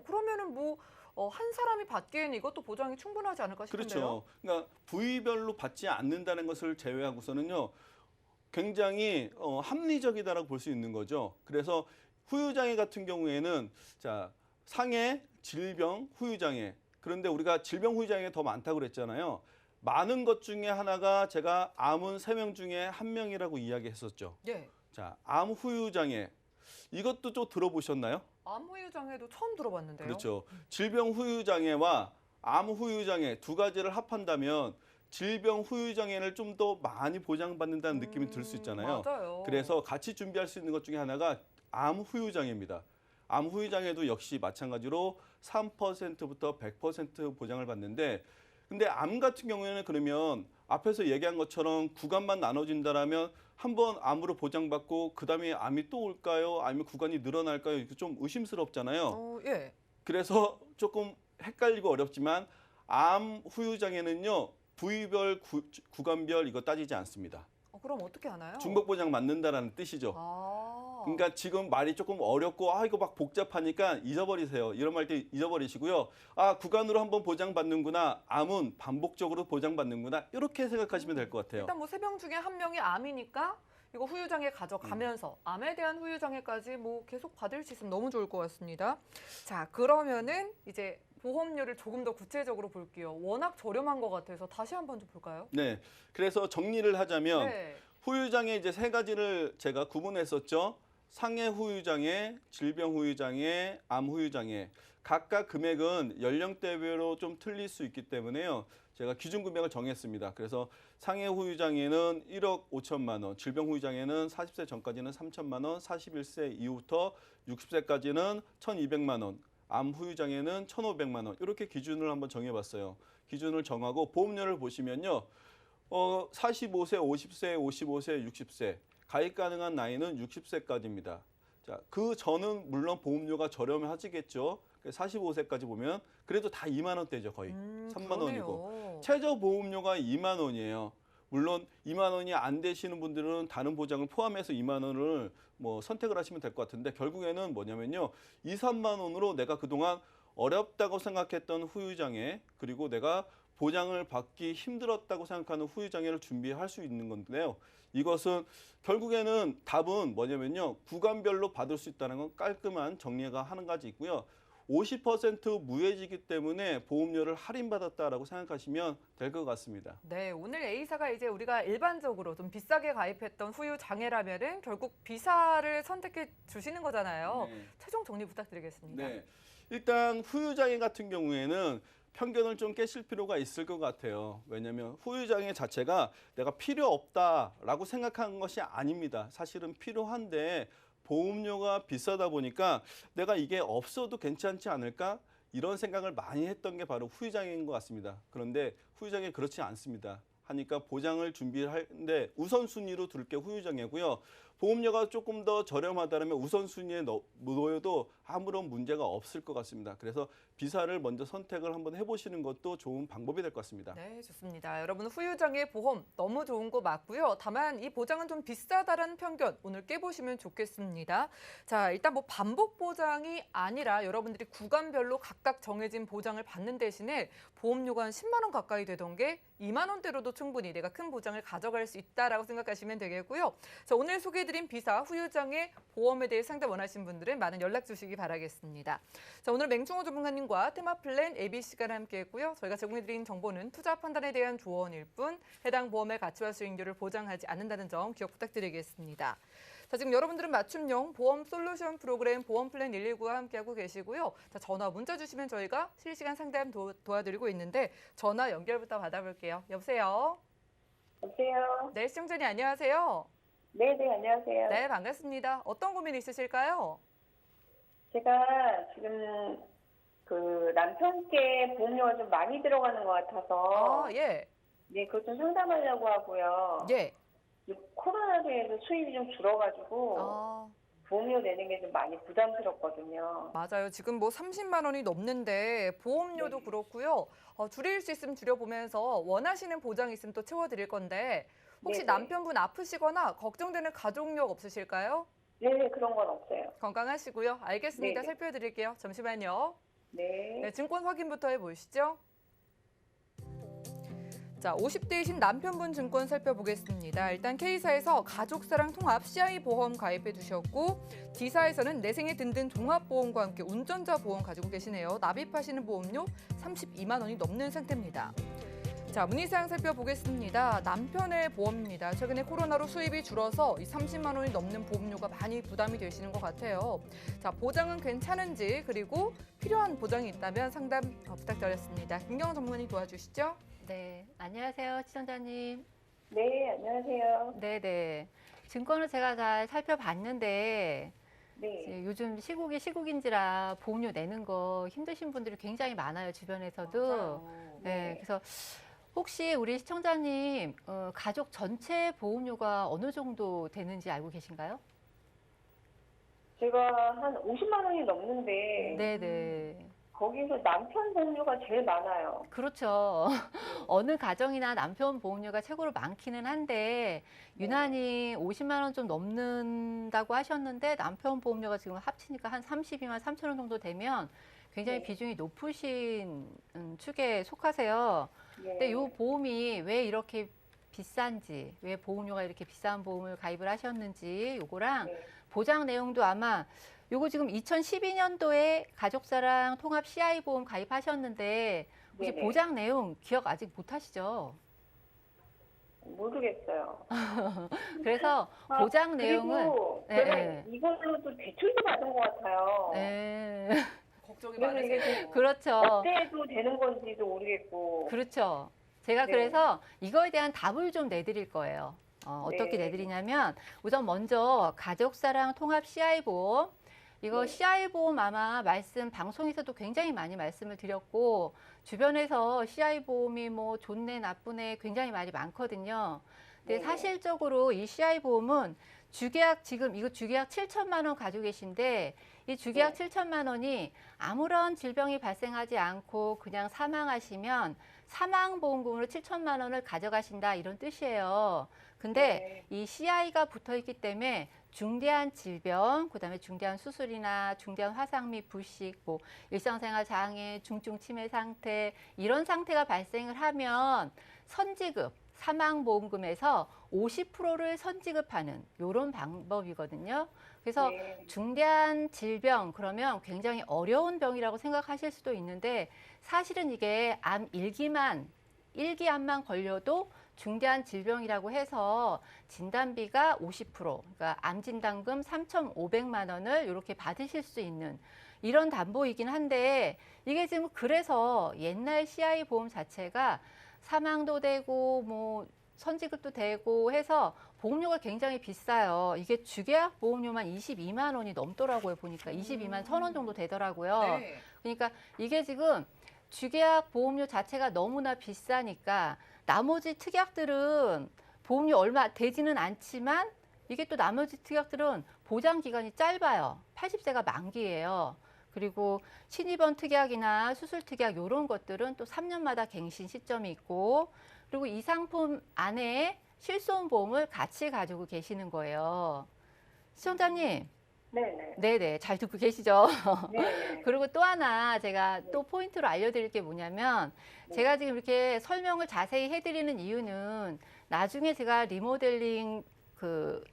그러면은 뭐 한 사람이 받기에는 이것도 보장이 충분하지 않을까 싶은데요. 그렇죠. 그러니까 부위별로 받지 않는다는 것을 제외하고서는요. 굉장히 합리적이다라고 볼 수 있는 거죠. 그래서 후유장애 같은 경우에는 자 상해, 질병, 후유장애. 그런데 우리가 질병 후유장애가 더 많다고 그랬잖아요. 많은 것 중에 하나가 제가 암은 3명 중에 1명이라고 이야기했었죠. 자, 암 후유장애. 이것도 좀 들어보셨나요? 암 후유장애도 처음 들어봤는데요. 그렇죠. 질병 후유장애와 암 후유장애 두 가지를 합한다면 질병 후유장애를 좀 더 많이 보장받는다는 느낌이 들 수 있잖아요. 맞아요. 그래서 같이 준비할 수 있는 것 중에 하나가 암 후유장애입니다. 암 후유장애도 역시 마찬가지로 3%부터 100% 보장을 받는데 근데 암 같은 경우에는 그러면 앞에서 얘기한 것처럼 구간만 나눠진다라면 한번 암으로 보장받고 그다음에 암이 또 올까요? 아니면 구간이 늘어날까요? 이렇게 좀 의심스럽잖아요. 그래서 조금 헷갈리고 어렵지만 암 후유장애는요. 부위별, 구간별 이거 따지지 않습니다. 그럼 어떻게 하나요? 중복 보장 맞는다라는 뜻이죠. 그러니까 지금 말이 조금 어렵고 이거 막 복잡하니까 잊어버리세요. 이런 말 때 잊어버리시고요. 구간으로 한번 보장받는구나. 암은 반복적으로 보장받는구나. 이렇게 생각하시면 될 것 같아요. 일단 뭐 3명 중에 1명이 암이니까 이거 후유장애 가져가면서 암에 대한 후유장애까지 뭐 계속 받을 수 있으면 너무 좋을 것 같습니다. 자, 그러면은 이제 보험료를 조금 더 구체적으로 볼게요. 워낙 저렴한 것 같아서 다시 한번 좀 볼까요? 네. 그래서 정리를 하자면 후유장애 이제 3가지를 제가 구분했었죠. 상해 후유장애, 질병 후유장애, 암 후유장애. 각각 금액은 연령대별로 좀 틀릴 수 있기 때문에요. 제가 기준 금액을 정했습니다. 그래서 상해 후유장애는 1억 5천만 원, 질병 후유장애는 40세 전까지는 3천만 원, 41세 이후부터 60세까지는 1,200만 원, 암 후유장애는 1,500만 원 이렇게 기준을 한번 정해봤어요. 기준을 정하고 보험료를 보시면요. 45세, 50세, 55세, 60세 가입 가능한 나이는 60세까지입니다. 자, 그 전은 물론 보험료가 저렴하지겠죠. 45세까지 보면 그래도 다 2만 원대죠. 거의 3만 원이고 최저 보험료가 2만 원이에요. 물론 2만 원이 안 되시는 분들은 다른 보장을 포함해서 2만 원을 뭐 선택을 하시면 될 것 같은데 결국에는 뭐냐면요. 2, 3만 원으로 내가 그동안 어렵다고 생각했던 후유장애 그리고 내가 보장을 받기 힘들었다고 생각하는 후유장애를 준비할 수 있는 건데요. 이것은 결국에는 답은 뭐냐면요. 구간별로 받을 수 있다는 건 깔끔한 정리가 한 가지 있고요. 50% 무해지기 때문에 보험료를 할인받았다라고 생각하시면 될 것 같습니다. 네, 오늘 A사가 이제 우리가 일반적으로 좀 비싸게 가입했던 후유장애라면은 결국 B사를 선택해 주시는 거잖아요. 최종 정리 부탁드리겠습니다. 네, 일단 후유장애 같은 경우에는 편견을 좀 깨실 필요가 있을 것 같아요. 왜냐하면 후유장애 자체가 내가 필요 없다라고 생각하는 것이 아닙니다. 사실은 필요한데 보험료가 비싸다 보니까 내가 이게 없어도 괜찮지 않을까? 이런 생각을 많이 했던 게 바로 후유장애인 것 같습니다. 그런데 후유장애 그렇지 않습니다. 하니까 보장을 준비하는데 우선순위로 둘 게 후유장애고요. 보험료가 조금 더 저렴하다면 우선순위에 놓여도 아무런 문제가 없을 것 같습니다. 그래서 비사를 먼저 선택을 한번 해보시는 것도 좋은 방법이 될 것 같습니다. 네, 좋습니다. 여러분 후유장애 보험 너무 좋은 거 맞고요. 다만 이 보장은 좀 비싸다라는 편견 오늘 깨보시면 좋겠습니다. 자, 일단 뭐 반복 보장이 아니라 여러분들이 구간별로 각각 정해진 보장을 받는 대신에 보험료가 한 10만 원 가까이 되던 게 2만 원대로도 충분히 내가 큰 보장을 가져갈 수 있다라고 생각하시면 되겠고요. 자, 오늘 소개해드린 비사 후유장애 보험에 대해 상담 원하신 분들은 많은 연락 주시기 바라겠습니다. 자, 오늘 맹충호 전문가님과 테마플랜 ABC가 함께했고요. 저희가 제공해드린 정보는 투자 판단에 대한 조언일 뿐 해당 보험의 가치와 수익률을 보장하지 않는다는 점 기억 부탁드리겠습니다. 자, 지금 여러분들은 맞춤형 보험 솔루션 프로그램 보험플랜 119와 함께하고 계시고요. 자, 전화 문자 주시면 저희가 실시간 상담 도와드리고 있는데 전화 연결부터 받아볼게요. 여보세요? 여보세요? 네, 시청자님 안녕하세요. 네, 안녕하세요. 네, 반갑습니다. 어떤 고민 있으실까요? 제가 지금 그 남편께 보험료가 좀 많이 들어가는 것 같아서 예. 네, 그것 좀 상담하려고 하고요. 예. 이 코로나로 해서 수입이 좀 줄어가지고 보험료 내는 게 좀 많이 부담스럽거든요. 맞아요. 지금 뭐 30만 원이 넘는데 보험료도 네. 그렇고요. 줄일 수 있으면 줄여보면서 원하시는 보장 있으면 또 채워드릴 건데 혹시 네네. 남편분 아프시거나 걱정되는 가족력 없으실까요? 네, 그런 건 없어요. 건강하시고요. 알겠습니다. 네네. 살펴드릴게요. 잠시만요. 네. 네, 증권 확인부터 해보시죠. 자, 50대이신 남편분 증권 살펴보겠습니다. 일단 K사에서 가족사랑 통합 CI 보험 가입해 두셨고 D사에서는 내 생애 든든 종합보험과 함께 운전자 보험 가지고 계시네요. 납입하시는 보험료 32만 원이 넘는 상태입니다. 자, 문의사항 살펴보겠습니다. 남편의 보험입니다. 최근에 코로나로 수입이 줄어서 이 30만 원이 넘는 보험료가 많이 부담이 되시는 것 같아요. 자, 보장은 괜찮은지 그리고 필요한 보장이 있다면 상담 부탁드렸습니다. 김경원 전문가님 도와주시죠. 네, 안녕하세요, 시청자님. 네, 안녕하세요. 네네. 증권을 제가 잘 살펴봤는데, 네. 이제 요즘 시국이 시국인지라 보험료 내는 거 힘드신 분들이 굉장히 많아요, 주변에서도. 네, 그래서 혹시 우리 시청자님, 가족 전체 보험료가 어느 정도 되는지 알고 계신가요? 제가 한 50만 원이 넘는데 네네. 거기서 남편 보험료가 제일 많아요. 그렇죠. 어느 가정이나 남편 보험료가 최고로 많기는 한데 유난히 50만 원 좀 넘는다고 하셨는데 남편 보험료가 지금 합치니까 한 32만 3천 원 정도 되면 굉장히 네. 비중이 높으신 축에 속하세요. 네. 근데 이 보험이 왜 이렇게 비싼지, 왜 보험료가 이렇게 비싼 보험을 가입을 하셨는지 요거랑 네. 보장 내용도 아마 요거 지금 2012년도에 가족사랑 통합 CI 보험 가입하셨는데 혹시 네네. 보장 내용 기억 아직 못 하시죠? 모르겠어요. 그래서 보장 내용은 그리고 네, 제가 네. 이걸로도 대출도 받은 것 같아요. 네. 걱정이 그래서 이게 많으세요. 그렇죠. 어때도 되는 건지도 모르겠고. 그렇죠. 제가 네. 그래서 이거에 대한 답을 좀 내드릴 거예요. 어떻게 네. 내드리냐면 우선 먼저 가족사랑 통합 CI 보험 이거 네. CI 보험 아마 방송에서도 굉장히 많이 말씀을 드렸고 주변에서 CI 보험이 뭐 좋네 나쁘네 굉장히 말이 많거든요. 근데 네. 사실적으로 이 CI 보험은 주계약 지금 이거 주계약 7천만 원 가지고 계신데 이 주계약 네. 7천만 원이 아무런 질병이 발생하지 않고 그냥 사망하시면 사망보험금으로 7천만 원을 가져가신다 이런 뜻이에요. 근데 이 CI가 붙어 있기 때문에 중대한 질병, 그다음에 중대한 수술이나 중대한 화상 및 부식, 뭐 일상생활 장애, 중증 치매 상태 이런 상태가 발생을 하면 선지급 사망보험금에서 50%를 선지급하는 이런 방법이거든요. 그래서 네. 중대한 질병 그러면 굉장히 어려운 병이라고 생각하실 수도 있는데 사실은 이게 암 1기암만 걸려도 중대한 질병이라고 해서 진단비가 50%, 그러니까 암진단금 3,500만 원을 이렇게 받으실 수 있는 이런 담보이긴 한데 이게 지금 그래서 옛날 CI 보험 자체가 사망도 되고 뭐 선지급도 되고 해서 보험료가 굉장히 비싸요. 이게 주계약 보험료만 22만 원이 넘더라고요. 보니까 22만 1천 원 정도 되더라고요. 네. 그러니까 이게 지금 주계약 보험료 자체가 너무나 비싸니까 나머지 특약들은 보험료 얼마 되지는 않지만 이게 또 나머지 특약들은 보장 기간이 짧아요. 80세가 만기예요. 그리고 신입원 특약이나 수술 특약 이런 것들은 또 3년마다 갱신 시점이 있고 그리고 이 상품 안에 실손 보험을 같이 가지고 계시는 거예요. 시청자님. 네네. 네네, 잘 듣고 계시죠? 네. 그리고 또 하나 제가 또 포인트로 알려드릴 게 뭐냐면 제가 지금 이렇게 설명을 자세히 해드리는 이유는 나중에 제가 리모델링 그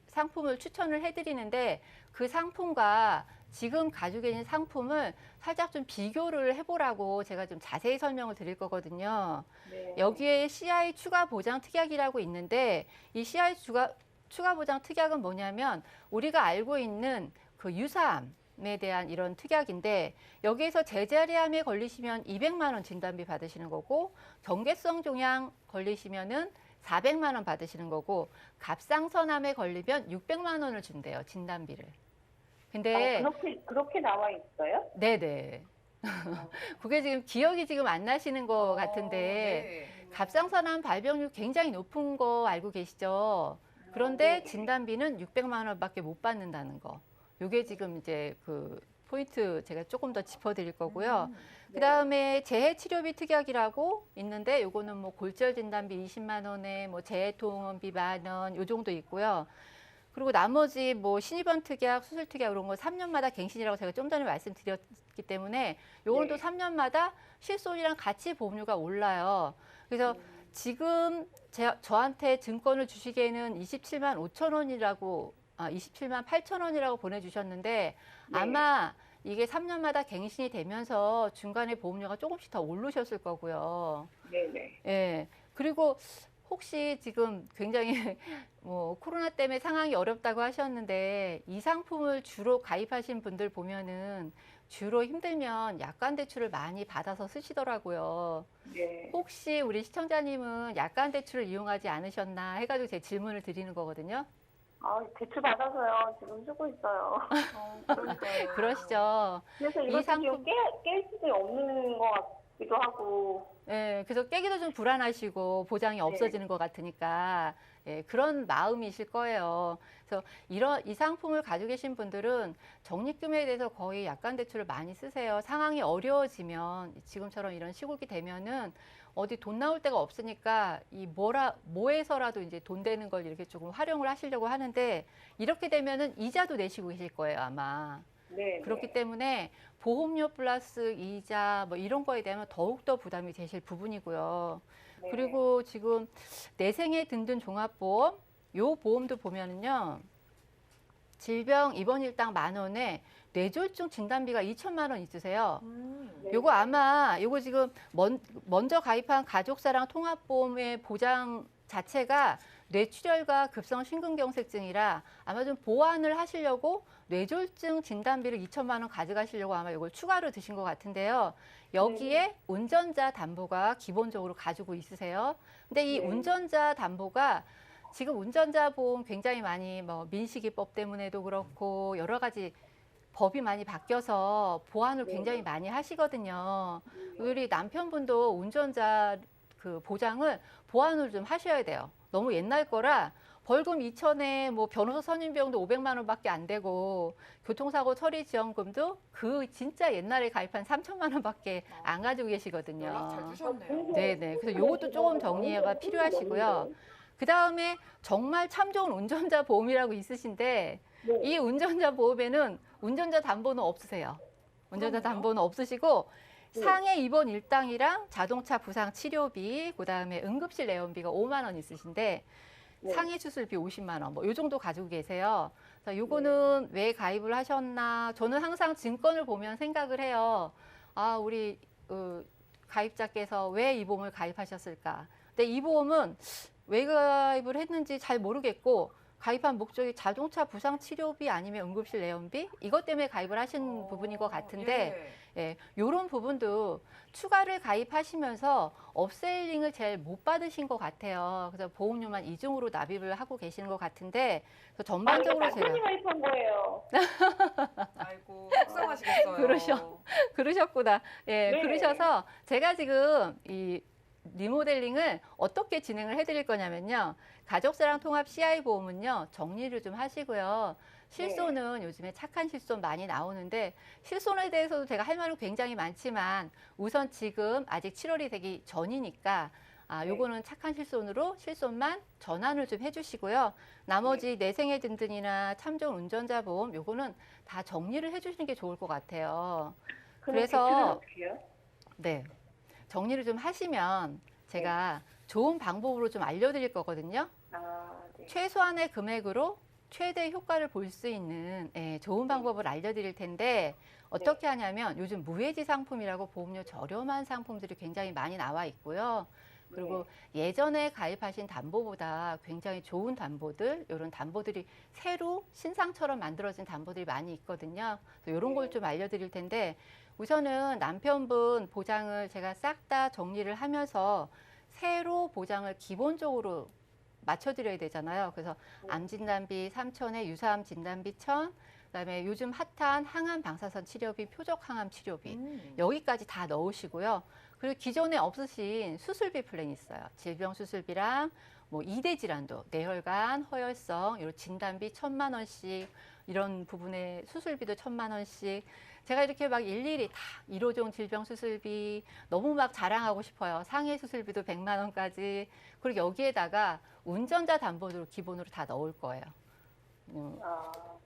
상품을 추천을 해드리는데 그 상품과 지금 가지고 계신 상품을 살짝 좀 비교를 해보라고 제가 좀 자세히 설명을 드릴 거거든요. 네. 여기에 CI 추가 보장 특약이라고 있는데 이 CI 추가 보장 특약은 뭐냐면 우리가 알고 있는 그 유사암에 대한 이런 특약인데 여기에서 제자리암에 걸리시면 200만 원 진단비 받으시는 거고 경계성 종양 걸리시면은 400만 원 받으시는 거고 갑상선암에 걸리면 600만 원을 준대요, 진단비를. 근데 그렇게 나와 있어요? 네네. 그게 지금 기억이 지금 안 나시는 것 같은데 네. 갑상선암 발병률 굉장히 높은 거 알고 계시죠? 그런데 네. 진단비는 600만 원밖에 못 받는다는 거. 요게 지금 이제 그 포인트 제가 조금 더 짚어드릴 거고요. 그다음에 재해 치료비 특약이라고 있는데 요거는 뭐 골절 진단비 20만 원에 뭐 재해 통원비 10,000원 요 정도 있고요. 그리고 나머지 뭐 신입원 특약, 수술 특약 이런 거 3년마다 갱신이라고 제가 좀 전에 말씀드렸기 때문에 요건 또 3년마다 실손이랑 같이 보험료가 올라요. 그래서 지금 저한테 증권을 주시기에는 27만 5천 원이라고 27만 8천 원이라고 보내주셨는데 아마 이게 3년마다 갱신이 되면서 중간에 보험료가 조금씩 더 오르셨을 거고요. 네네. 예. 그리고 혹시 지금 굉장히 뭐 코로나 때문에 상황이 어렵다고 하셨는데 이 상품을 주로 가입하신 분들 보면은 주로 힘들면 약관 대출을 많이 받아서 쓰시더라고요. 네. 혹시 우리 시청자님은 약관 대출을 이용하지 않으셨나 해가지고 제 질문을 드리는 거거든요. 대출 받아서요. 지금 쓰고 있어요. 그러니까요. 그러시죠. 그래서 이 이것도 상품- 지금 깰 수도 없는 것 같기도 하고. 예, 그래서 깨기도 좀 불안하시고 보장이 없어지는 것 같으니까 예, 그런 마음이실 거예요. 그래서 이 상품을 가지고 계신 분들은 적립금에 대해서 거의 약관 대출을 많이 쓰세요. 상황이 어려워지면 지금처럼 이런 시국이 되면은 어디 돈 나올 데가 없으니까 뭐에서라도 이제 돈 되는 걸 이렇게 조금 활용을 하시려고 하는데 이렇게 되면은 이자도 내시고 계실 거예요, 아마. 네. 그렇기 때문에 보험료 플러스 이자 뭐 이런 거에 대한 더욱더 부담이 되실 부분이고요. 네. 그리고 지금 내생애 든든 종합보험 요 보험도 보면은요. 질병 입원 일당 10,000원에 뇌졸중 진단비가 2천만 원 있으세요. 네. 요거 아마 요거 지금 먼저 가입한 가족사랑 통합보험의 보장 자체가 뇌출혈과 급성 심근경색증이라 아마 좀 보완을 하시려고 뇌졸중 진단비를 2천만 원 가져가시려고 아마 이걸 추가로 드신 것 같은데요. 여기에 운전자 담보가 기본적으로 가지고 있으세요. 근데 이 네. 운전자 담보가 지금 운전자 보험 굉장히 많이 뭐 민식이법 때문에도 그렇고 여러 가지 법이 많이 바뀌어서 보완을 굉장히 많이 하시거든요. 우리 남편분도 운전자 그 보장을 보완을 좀 하셔야 돼요. 너무 옛날 거라 벌금 2천에 뭐 변호사 선임비용도 500만 원밖에 안 되고 교통사고 처리 지원금도 그 진짜 옛날에 가입한 3천만 원밖에 안 가지고 계시거든요. 연락 잘 주셨네요. 네네. 그래서 요것도 조금 정리가 필요하시고요. 그 다음에 정말 참 좋은 운전자 보험이라고 있으신데 네. 이 운전자 보험에는 운전자 담보는 없으세요. 운전자 담보는 없으시고 상해 입원 일당이랑 자동차 부상 치료비, 그다음에 응급실 내원비가 5만 원 있으신데 상해 수술비 50만 원, 뭐 요 정도 가지고 계세요. 그래서 요거는 왜 가입을 하셨나? 저는 항상 증권을 보면 생각을 해요. 아, 우리 가입자께서 왜 이 보험을 가입하셨을까? 근데 이 보험은 왜 가입을 했는지 잘 모르겠고 가입한 목적이 자동차 부상 치료비 아니면 응급실 내원비 이것 때문에 가입을 하신 부분인 것 같은데 예, 이런 부분도 추가를 가입하시면서 업세일링을 제일 못 받으신 것 같아요. 그래서 보험료만 이중으로 납입을 하고 계시는 것 같은데 그래서 전반적으로 제가 남편이 가입한 거예요. 아이고 속상하시겠어요. 그러셨구나. 예, 네. 그러셔서 제가 지금 리모델링을 어떻게 진행을 해드릴 거냐면요. 가족사랑 통합 CI 보험은요. 정리를 좀 하시고요. 실손은 요즘에 착한 실손 많이 나오는데 실손에 대해서도 제가 할 말은 굉장히 많지만 우선 지금 아직 7월이 되기 전이니까 요거는 착한 실손으로 실손만 전환을 좀 해주시고요. 나머지 내생애 든든이나 참 좋은 운전자 보험 요거는 다 정리를 해주시는 게 좋을 것 같아요. 그래서 어떻게요? 네. 정리를 좀 하시면 제가 좋은 방법으로 좀 알려드릴 거거든요. 네. 최소한의 금액으로 최대 효과를 볼 수 있는 좋은 방법을 알려드릴 텐데 어떻게 하냐면 요즘 무해지 상품이라고 보험료 저렴한 상품들이 굉장히 많이 나와 있고요. 그리고 예전에 가입하신 담보보다 굉장히 좋은 담보들, 이런 담보들이 새로 신상처럼 만들어진 담보들이 많이 있거든요. 이런 걸 좀 알려드릴 텐데 우선은 남편분 보장을 제가 싹 다 정리를 하면서 새로 보장을 기본적으로 맞춰드려야 되잖아요. 그래서 암 진단비 3,000에 유사암 진단비 1,000, 그다음에 요즘 핫한 항암 방사선 치료비, 표적 항암 치료비 여기까지 다 넣으시고요. 그리고 기존에 없으신 수술비 플랜이 있어요. 질병 수술비랑 뭐 2대 질환도 뇌혈관, 허혈성 이런 진단비 1,000만 원씩 이런 부분의 수술비도 1,000만 원씩 제가 이렇게 막 일일이 다 1호종 질병 수술비 너무 막 자랑하고 싶어요. 상해 수술비도 100만 원까지 그리고 여기에다가 운전자 담보도 기본으로 다 넣을 거예요.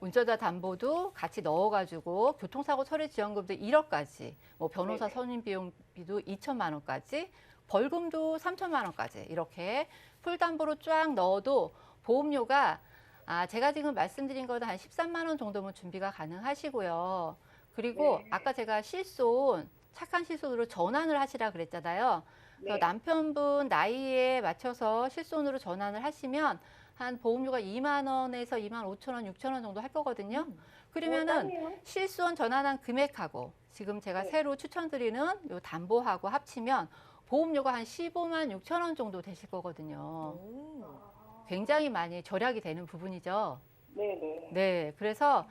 운전자 담보도 같이 넣어가지고 교통사고 처리 지원금도 1억까지, 뭐 변호사 선임 비용비도 2천만 원까지, 벌금도 3천만 원까지 이렇게 풀 담보로 쫙 넣어도 보험료가 제가 지금 말씀드린 거는 한 13만 원 정도면 준비가 가능하시고요. 그리고 아까 제가 실손, 착한 실손으로 전환을 하시라 그랬잖아요. 그래서 남편분 나이에 맞춰서 실손으로 전환을 하시면 한 보험료가 2만 원에서 2만 5천 원, 6천 원 정도 할 거거든요. 그러면은 실손 전환한 금액하고 지금 제가 새로 추천드리는 요 담보하고 합치면 보험료가 한 15만 6천 원 정도 되실 거거든요. 굉장히 많이 절약이 되는 부분이죠. 네네. 네, 그래서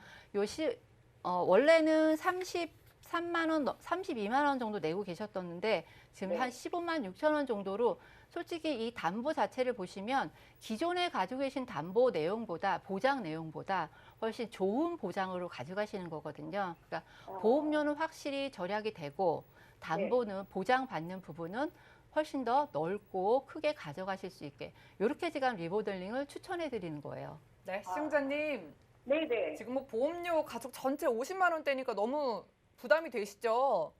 원래는 33만 원, 32만 원 정도 내고 계셨었는데 지금 한 15만 6천 원 정도로 솔직히 이 담보 자체를 보시면 기존에 가지고 계신 담보 내용보다 보장 내용보다 훨씬 좋은 보장으로 가져가시는 거거든요. 그러니까 보험료는 확실히 절약이 되고 담보는 보장받는 부분은 훨씬 더 넓고 크게 가져가실 수 있게 이렇게 지금 리모델링을 추천해 드리는 거예요. 네, 시청자님. 네네. 지금 뭐 보험료 가족 전체 50만 원대니까 너무 부담이 되시죠?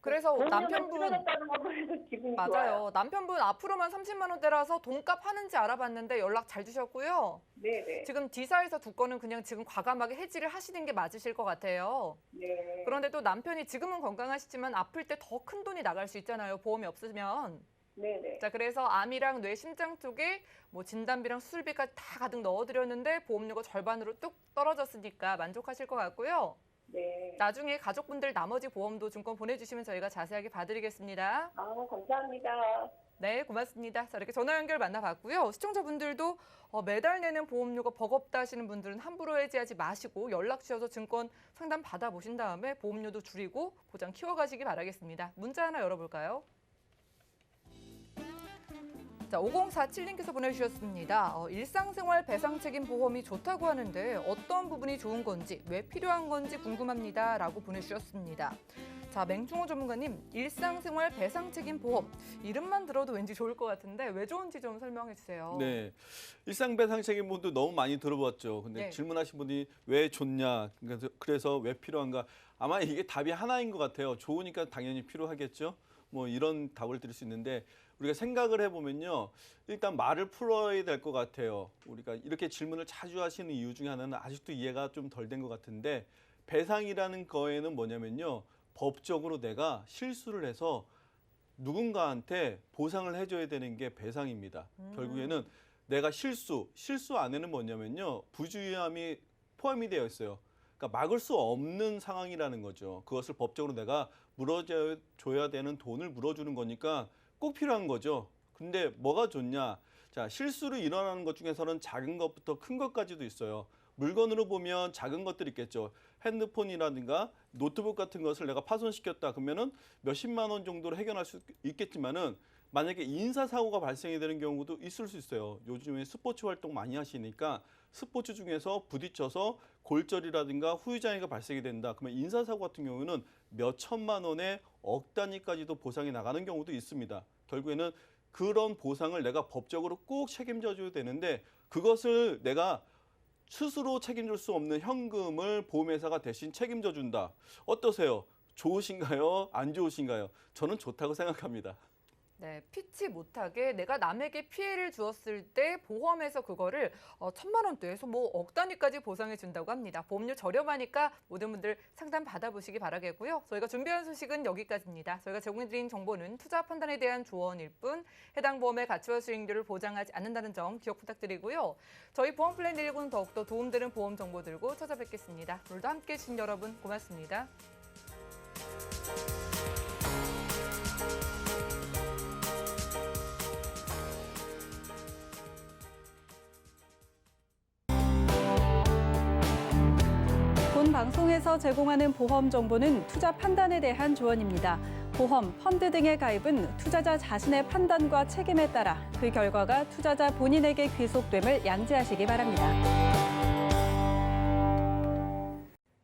그래서 남편분 다는 것도 해서 기분이 좋아요. 맞아요. 남편분 앞으로만 30만 원대라서 돈값 하는지 알아봤는데 연락 잘 주셨고요. 네네. 지금 D사에서 두 건은 그냥 지금 과감하게 해지를 하시는 게 맞으실 것 같아요. 네. 그런데 또 남편이 지금은 건강하시지만 아플 때 더 큰 돈이 나갈 수 있잖아요. 보험이 없으면. 네네. 자, 그래서 암이랑 뇌, 심장 쪽에 뭐 진단비랑 수술비까지 다 가득 넣어드렸는데 보험료가 절반으로 뚝 떨어졌으니까 만족하실 것 같고요. 네. 나중에 가족분들 나머지 보험도 증권 보내주시면 저희가 자세하게 봐드리겠습니다. 감사합니다. 네, 고맙습니다. 자, 이렇게 전화 연결 만나봤고요. 시청자분들도 매달 내는 보험료가 버겁다 하시는 분들은 함부로 해지하지 마시고 연락 주셔서 증권 상담 받아보신 다음에 보험료도 줄이고 보장 키워가시기 바라겠습니다. 문자 하나 열어볼까요? 자, 5047님께서 보내주셨습니다. 일상생활 배상책임 보험이 좋다고 하는데 어떤 부분이 좋은 건지, 왜 필요한 건지 궁금합니다. 라고 보내주셨습니다. 자, 맹충호 전문가님, 일상생활 배상책임 보험. 이름만 들어도 왠지 좋을 것 같은데 왜 좋은지 좀 설명해 주세요. 네, 일상배상책임보험도 너무 많이 들어봤죠. 근데 네. 질문하신 분이 왜 좋냐, 그래서 왜 필요한가. 아마 이게 답이 하나인 것 같아요. 좋으니까 당연히 필요하겠죠. 뭐 이런 답을 드릴 수 있는데 우리가 생각을 해보면요. 일단 말을 풀어야 될 것 같아요. 우리가 이렇게 질문을 자주 하시는 이유 중에 하나는 아직도 이해가 좀 덜 된 것 같은데 배상이라는 거에는 뭐냐면요. 법적으로 내가 실수를 해서 누군가한테 보상을 해줘야 되는 게 배상입니다. 결국에는 내가 실수 안에는 뭐냐면요. 부주의함이 포함이 되어 있어요. 그러니까 막을 수 없는 상황이라는 거죠. 그것을 법적으로 내가 물어줘야 되는 돈을 물어주는 거니까 꼭 필요한 거죠. 근데 뭐가 좋냐? 자, 실수로 일어나는 것 중에서는 작은 것부터 큰 것까지도 있어요. 물건으로 보면 작은 것들이 있겠죠. 핸드폰이라든가 노트북 같은 것을 내가 파손시켰다 그러면은 몇십만 원 정도로 해결할 수 있겠지만은 만약에 인사사고가 발생이 되는 경우도 있을 수 있어요. 요즘에 스포츠 활동 많이 하시니까 스포츠 중에서 부딪혀서 골절이라든가 후유장애가 발생이 된다. 그러면 인사사고 같은 경우는 몇 천만 원에 억 단위까지도 보상이 나가는 경우도 있습니다. 결국에는 그런 보상을 내가 법적으로 꼭 책임져줘야 되는데 그것을 내가 스스로 책임질 수 없는 현금을 보험회사가 대신 책임져 준다. 어떠세요? 좋으신가요? 안 좋으신가요? 저는 좋다고 생각합니다. 네, 피치 못하게 내가 남에게 피해를 주었을 때 보험에서 그거를 1,000만 원대에서 뭐 억 단위까지 보상해 준다고 합니다. 보험료 저렴하니까 모든 분들 상담 받아보시기 바라겠고요. 저희가 준비한 소식은 여기까지입니다. 저희가 제공해드린 정보는 투자 판단에 대한 조언일 뿐 해당 보험의 가치와 수익률을 보장하지 않는다는 점 기억 부탁드리고요. 저희 보험 플랜 119는 더욱더 도움되는 보험 정보 들고 찾아뵙겠습니다. 오늘도 함께해 주신 여러분 고맙습니다. 본 방송에서 제공하는 보험 정보는 투자 판단에 대한 조언입니다. 보험, 펀드 등의 가입은 투자자 자신의 판단과 책임에 따라 그 결과가 투자자 본인에게 귀속됨을 양지하시기 바랍니다.